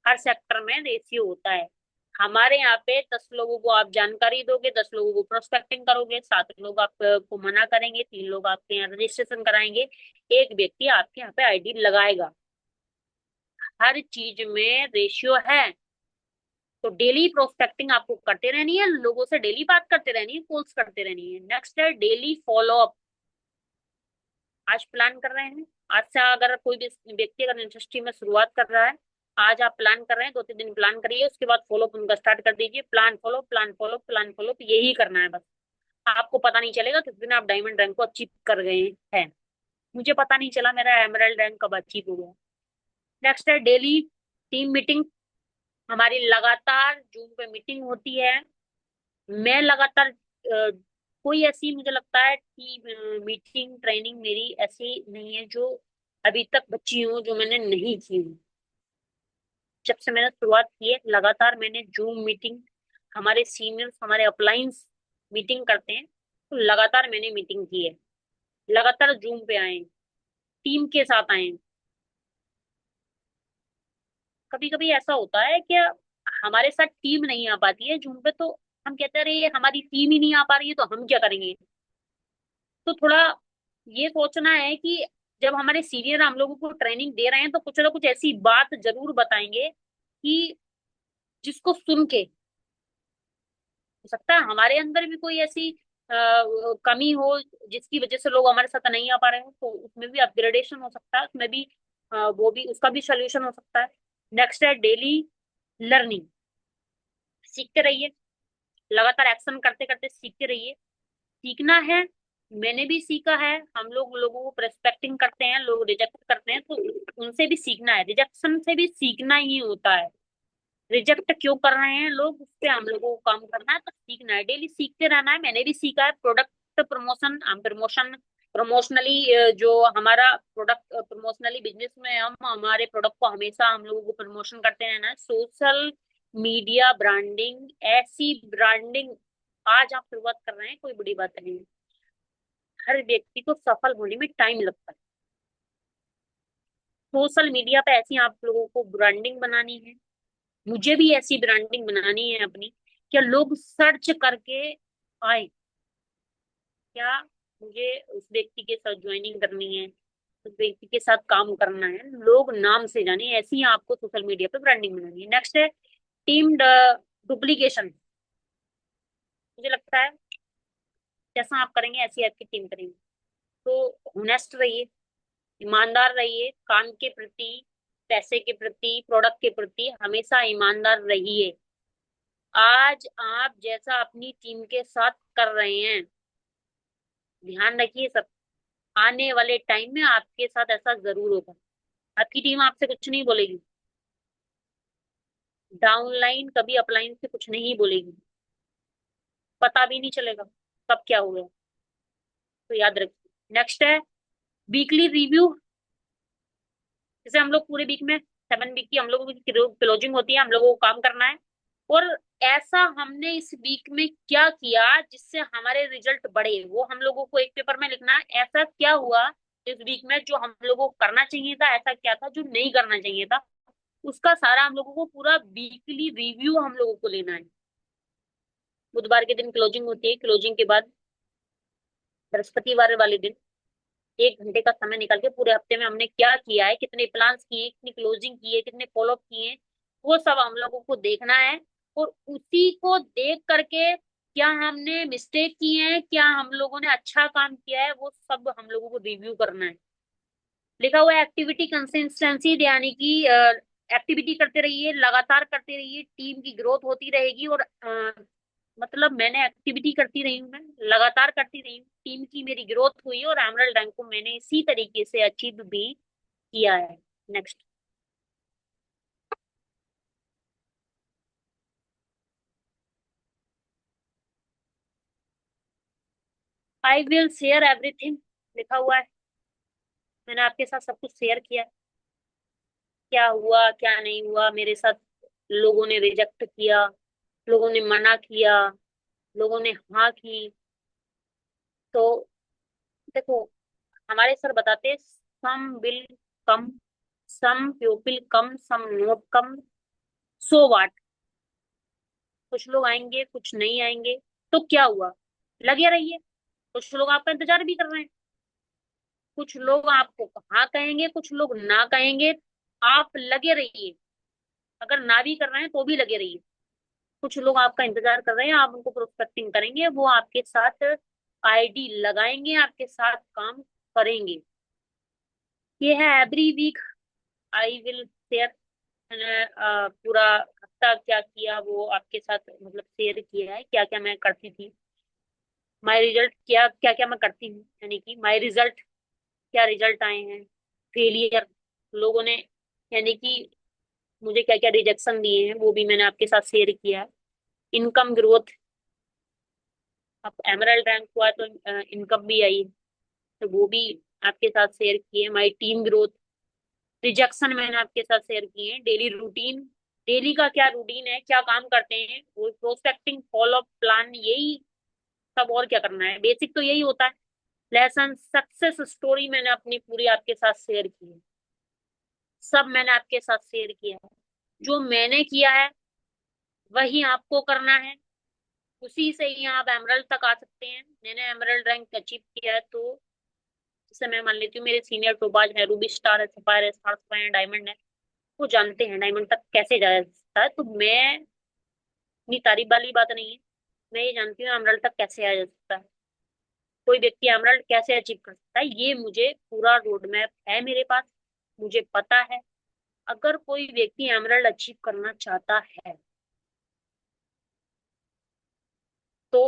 हर सेक्टर में रेशियो होता है। हमारे यहाँ पे 10 लोगों को आप जानकारी दोगे, 10 लोगों को प्रोस्पेक्टिंग करोगे, 7 लोग आपको मना करेंगे, 3 लोग आपके यहाँ रजिस्ट्रेशन कराएंगे, एक व्यक्ति आपके यहाँ पे आईडी लगाएगा। हर चीज में रेशियो है। तो डेली प्रोस्पेक्टिंग आपको करते रहनी है, लोगों से डेली बात करते रहनी है, कॉल्स करते रहनी है। नेक्स्ट है डेली फॉलो अप। आज प्लान कर रहे हैं, आज से अगर कोई भी व्यक्ति अगर इंडस्ट्री में शुरुआत कर रहा है, आज आप प्लान कर रहे हैं, 2-3 दिन प्लान करिए, उसके बाद फॉलो अप उनका स्टार्ट कर दीजिए। Plan follow plan follow plan follow, यही करना है बस। आपको पता नहीं चलेगा किस दिन आप डायमंड रैंक को अचीव कर गए हैं। मुझे पता नहीं चला मेरा एमरल्ड रैंक कब अचीव हो गया। नेक्स्ट है डेली टीम मीटिंग। हमारी लगातार जूम पे मीटिंग होती है। मैं लगातार कोई ऐसी मुझे लगता है कि मीटिंग ट्रेनिंग मेरी ऐसी नहीं है जो अभी तक बची हूँ जो मैंने नहीं की हूँ। जब से मैंने शुरुआत की है लगातार मैंने जूम मीटिंग, हमारे सीनियर्स हमारे अपलाइंस मीटिंग करते हैं, तो लगातार मैंने मीटिंग की है। लगातार जूम पे आए, टीम के साथ आए। कभी कभी ऐसा होता है कि हमारे साथ टीम नहीं आ पाती है जूम पे, तो हम कहते रहे ये हमारी टीम ही नहीं आ पा रही है तो हम क्या करेंगे। तो थोड़ा ये सोचना है कि जब हमारे सीनियर हम लोगों को ट्रेनिंग दे रहे हैं तो कुछ ना कुछ ऐसी बात जरूर बताएंगे कि जिसको सुन के हो सकता है हमारे अंदर भी कोई ऐसी कमी हो जिसकी वजह से लोग हमारे साथ नहीं आ पा रहे हो, तो उसमें भी अपग्रेडेशन हो सकता है, उसमें भी वो भी उसका भी सोल्यूशन हो सकता है। नेक्स्ट है डेली लर्निंग। सीखते रहिए, लगातार एक्शन करते करते सीखते रहिए। सीखना है, मैंने भी सीखा है। हम लोग लोगों को प्रेस्पेक्टिंग करते हैं, लोग रिजेक्ट करते हैं, तो उनसे भी सीखना है, रिजेक्शन से भी सीखना ही होता है। रिजेक्ट क्यों कर रहे हैं लोग, उस पे हम लोगों को काम करना है, तो सीखना है, डेली सीखते रहना है। मैंने भी सीखा है। प्रोडक्ट प्रमोशन प्रमोशनली, जो हमारा प्रोडक्ट प्रमोशनली बिजनेस में हम हमारे प्रोडक्ट को हमेशा हम लोगों को प्रमोशन करते रहना है। सोशल मीडिया ब्रांडिंग, ऐसी ब्रांडिंग आज आप शुरुआत कर रहे हैं कोई बड़ी बात नहीं है। हर व्यक्ति को सफल होने में टाइम लगता है। सोशल मीडिया पे ऐसी आप लोगों को ब्रांडिंग बनानी है, मुझे भी ऐसी ब्रांडिंग बनानी है अपनी। क्या लोग सर्च करके आए, क्या मुझे उस व्यक्ति के साथ ज्वाइनिंग करनी है, उस व्यक्ति के साथ काम करना है, लोग नाम से जाने, ऐसी ही आपको सोशल मीडिया पे ब्रांडिंग बनानी है। नेक्स्ट है टीम डुप्लीकेशन। मुझे लगता है जैसा आप करेंगे ऐसी आपकी टीम करेंगे। तो होनेस्ट रहिए, ईमानदार रहिए, काम के प्रति, पैसे के प्रति, प्रोडक्ट के प्रति हमेशा ईमानदार रहिए। आज आप जैसा अपनी टीम के साथ कर रहे हैं, ध्यान रखिए सब, आने वाले टाइम में आपके साथ ऐसा जरूर होगा। आपकी टीम आपसे कुछ नहीं बोलेगी, डाउनलाइन कभी अपलाइन से कुछ नहीं बोलेगी, पता भी नहीं चलेगा कब क्या हो गया। तो याद रखिए। नेक्स्ट है वीकली रिव्यू। जैसे हम लोग पूरे वीक में 7 वीक की हम लोगों की क्लोजिंग होती है, हम लोगों को काम करना है, और ऐसा हमने इस वीक में क्या किया जिससे हमारे रिजल्ट बढ़े, वो हम लोगों को एक पेपर में लिखना है। ऐसा क्या हुआ इस वीक में जो हम लोगों को करना चाहिए था, ऐसा क्या था जो नहीं करना चाहिए था, उसका सारा हम लोगों को पूरा वीकली रिव्यू हम लोगों को लेना है। बुधवार के दिन क्लोजिंग होती है, क्लोजिंग के बाद बृहस्पतिवार वाले दिन 1 घंटे का समय निकाल के पूरे हफ्ते में हमने क्या किया है, कितने प्लान्स किए, कितनी क्लोजिंग की है, कितने फॉलोअप किए हैं, वो सब हम लोगों को देखना है। और उसी को देख करके क्या हमने मिस्टेक किए हैं, क्या हम लोगों ने अच्छा काम किया है, वो सब हम लोगों को रिव्यू करना है। लिखा हुआ है एक्टिविटी कंसिस्टेंसी, यानी कि एक्टिविटी करते रहिए, लगातार करते रहिए, टीम की ग्रोथ होती रहेगी। और मतलब मैंने एक्टिविटी करती रही हूँ, मैं लगातार करती रही हूँ, टीम की मेरी ग्रोथ हुई और एमरल्ड रैंक को मैंने इसी तरीके से अचीव भी किया है। Next. I will share everything लिखा हुआ है। मैंने आपके साथ सब कुछ शेयर किया है। क्या हुआ क्या नहीं हुआ मेरे साथ, लोगों ने रिजेक्ट किया, लोगों ने मना किया, लोगों ने हाँ की। तो देखो, हमारे सर बताते, some will come, some people come, some not come, so what. कुछ लोग आएंगे कुछ नहीं आएंगे, तो क्या हुआ, लगे रहिए। कुछ लोग आपका इंतजार भी कर रहे हैं, कुछ लोग आपको हाँ कहेंगे, कुछ लोग ना कहेंगे, आप लगे रहिए। अगर ना भी कर रहे हैं तो भी लगे रहिए। कुछ लोग आपका इंतजार कर रहे हैं, आप उनको प्रोस्पेक्टिंग करेंगे, वो आपके साथ आईडी लगाएंगे, आपके साथ काम करेंगे। ये है every week I will share. मैंने पूरा हफ्ता क्या किया वो आपके साथ मतलब शेयर किया है, क्या क्या मैं करती थी, माय रिजल्ट क्या क्या क्या मैं करती हूँ, यानी कि माय रिजल्ट, क्या रिजल्ट आए हैं, फेलियर लोगों ने, यानी कि मुझे क्या क्या रिजेक्शन दिए हैं वो भी मैंने आपके साथ शेयर किया है। इनकम ग्रोथ, अब एमरल्ड रैंक हुआ तो इनकम भी आई है, तो वो भी आपके साथ शेयर किए हैं। माई टीम ग्रोथ, रिजेक्शन मैंने आपके साथ शेयर किए हैं। डेली रूटीन, डेली का क्या रूटीन है, क्या काम करते हैं, वो प्रोस्पेक्टिंग, फॉलो प्लान, यही सब। और क्या करना है, बेसिक तो यही होता है। लेसन सक्सेस स्टोरी मैंने अपनी पूरी आपके साथ शेयर की है, सब मैंने आपके साथ शेयर किया है। जो मैंने किया है वही आपको करना है, उसी से ही आप एमरल्ड तक आ सकते हैं। मैंने एमरल्ड रैंक अचीव किया है, तो जैसे मैं मान लेती हूँ मेरे सीनियर टोपाज है, रूबी स्टार है, सफायर है, स्टार है, डायमंड है, वो जानते हैं डायमंड तक कैसे जाया जाता है। तो मैं, इतनी तारीफ वाली बात नहीं है, मैं ये जानती हूँ एमरल्ड तक कैसे आया जा सकता है, कोई व्यक्ति एमरल्ड कैसे अचीव कर सकता है, ये मुझे पूरा रोड मैप है मेरे पास, मुझे पता है। अगर कोई व्यक्ति एमरल्ड अचीव करना चाहता है तो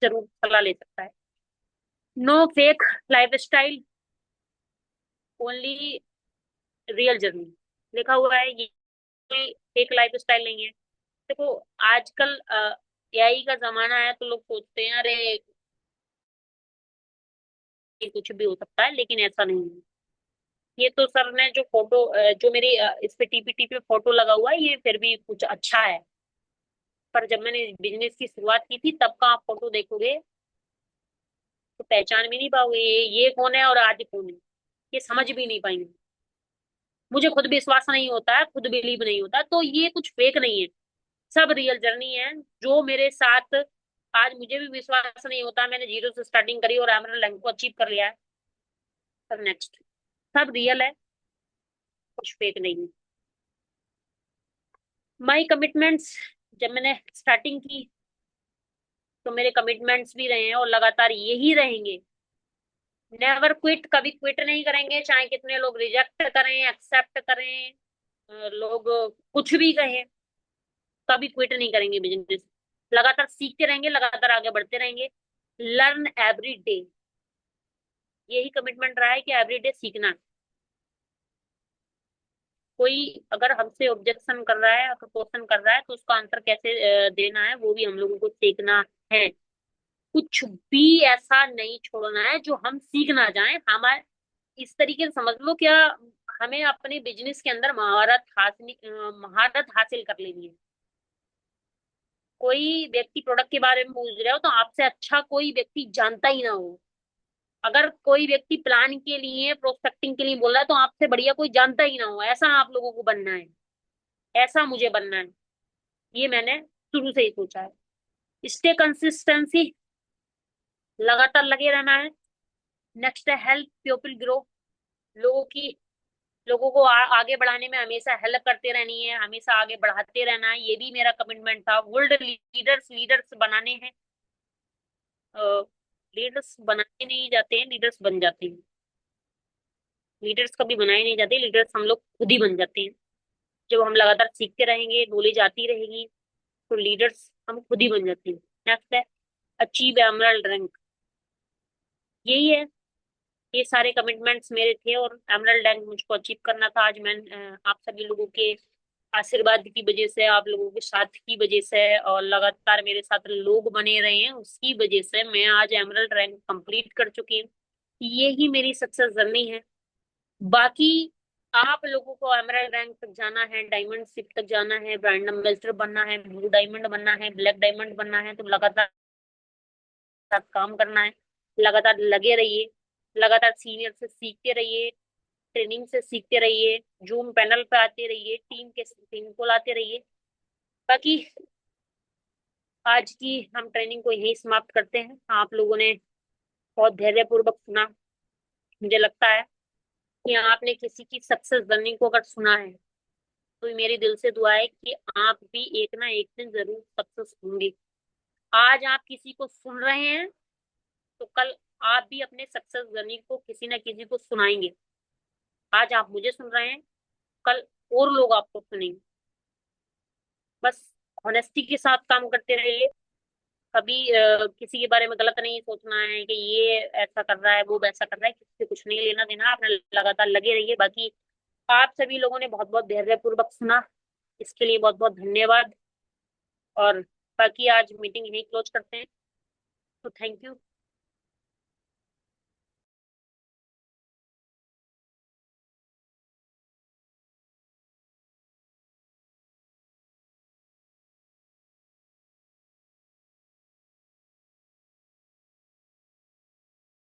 जरूर सलाह ले सकता है। No fake life style, only real journey लिखा हुआ है। ये कोई फेक लाइफ स्टाइल नहीं है। देखो, आजकल एआई का जमाना है, तो लोग सोचते हैं अरे ये कुछ भी हो सकता है, लेकिन ऐसा नहीं है। ये तो सर ने जो फोटो, जो मेरी इस पे टीपीटी पे फोटो लगा हुआ है, ये फिर भी कुछ अच्छा है। पर जब मैंने बिजनेस की शुरुआत की थी तब का आप फोटो देखोगे तो पहचान भी नहीं पाओगे, ये कौन है और आज कौन है, ये समझ भी नहीं पाएंगे। मुझे खुद विश्वास नहीं होता है, खुद बिलीव नहीं होता, तो ये कुछ फेक नहीं है, सब रियल जर्नी है। जो मेरे साथ, आज मुझे भी विश्वास नहीं होता, मैंने जीरो से स्टार्टिंग करी और एमरल्ड रैंक को अचीव कर लिया है। पर नेक्स्ट, सब रियल है, कुछ फेक नहीं है। माई कमिटमेंट्स, जब मैंने स्टार्टिंग की तो मेरे कमिटमेंट्स भी रहे हैं और लगातार यही रहेंगे। नेवर क्विट, कभी क्विट नहीं करेंगे, चाहे कितने लोग रिजेक्ट करें, एक्सेप्ट करें, लोग कुछ भी कहें, कभी क्विट नहीं करेंगे बिजनेस। लगातार सीखते रहेंगे, लगातार आगे बढ़ते रहेंगे। लर्न एवरी डे, यही कमिटमेंट रहा है कि एवरी डे सीखना। कोई अगर हमसे ऑब्जेक्शन कर रहा है, अगर क्वेश्चन कर रहा है, तो उसका आंसर कैसे देना है वो भी हम लोगों को सीखना है। कुछ भी ऐसा नहीं छोड़ना है जो हम सीख ना जाएं। हमारे, इस तरीके से समझ लो क्या, हमें अपने बिजनेस के अंदर महारत हासिल कर लेनी है। कोई व्यक्ति प्रोडक्ट के बारे में पूछ रहा हो तो आपसे अच्छा कोई व्यक्ति जानता ही ना हो। अगर कोई व्यक्ति प्लान के लिए, प्रोस्पेक्टिंग के लिए बोल रहा है, तो आपसे बढ़िया कोई जानता ही ना हो। ऐसा आप लोगों को बनना है, ऐसा मुझे बनना है। ये मैंने शुरू से ही सोचा है। स्टे कंसिस्टेंसी, लगातार लगे रहना है। नेक्स्ट है हेल्प पीपल ग्रो, लोगों की, लोगों को आगे बढ़ाने में हमेशा हेल्प करते रहनी है, हमेशा आगे बढ़ाते रहना है, ये भी मेरा कमिटमेंट था। वर्ल्ड लीडर्स, लीडर्स बनाने हैं। लीडर्स बनाए नहीं जाते हैं, लीडर्स बन जाते हैं। लीडर्स कभी बनाए नहीं जाते, लीडर्स हम लोग खुद ही बन जाते हैं। जब हम लगातार सीखते रहेंगे, नॉलेज आती रहेगी, तो लीडर्स हम खुद ही बन जाते हैं। नेक्स्ट है अचीव एमरल्ड रैंक, यही है। ये सारे कमिटमेंट्स मेरे थे और एमरल्ड रैंक मुझको अचीव करना था। आज मैं आप सभी लोगों के आशीर्वाद की वजह से, आप लोगों के साथ की वजह से, और लगातार मेरे साथ लोग बने रहे हैं उसकी वजह से मैं आज एमरल्ड रैंक कंप्लीट कर चुकी हूँ। ये ही मेरी सक्सेस जर्नी है। बाकी आप लोगों को एमरल्ड रैंक तक जाना है, डायमंड शिप तक जाना है, ब्रांड एम्बेसडर बनना है, ब्लू डायमंड बनना है, ब्लैक डायमंड बनना है, तो लगातार काम करना है। लगातार लगे रहिए, लगातार सीनियर से सीखते रहिए, ट्रेनिंग से सीखते रहिए, जूम पैनल पे आते रहिए, टीम को लाते रहिए। बाकी आज की हम ट्रेनिंग को यही समाप्त करते हैं। आप लोगों ने बहुत धैर्यपूर्वक सुना। मुझे लगता है कि आपने किसी की सक्सेस जर्नी को अगर सुना है तो मेरी दिल से दुआ है कि आप भी एक ना एक दिन जरूर सक्सेस होंगे। आज आप किसी को सुन रहे हैं तो कल आप भी अपने सक्सेस जर्नी को किसी ना किसी को सुनाएंगे। आज आप मुझे सुन रहे हैं, कल और लोग आपको सुनेंगे। बस ऑनेस्टी के साथ काम करते रहिए। कभी किसी के बारे में गलत नहीं सोचना है कि ये ऐसा कर रहा है, वो वैसा कर रहा है, किसी से कुछ नहीं लेना देना। आपने लगातार लगे रहिए। बाकी आप सभी लोगों ने बहुत बहुत धैर्यपूर्वक सुना, इसके लिए बहुत बहुत धन्यवाद। और बाकी आज मीटिंग यही क्लोज करते हैं। तो थैंक यू।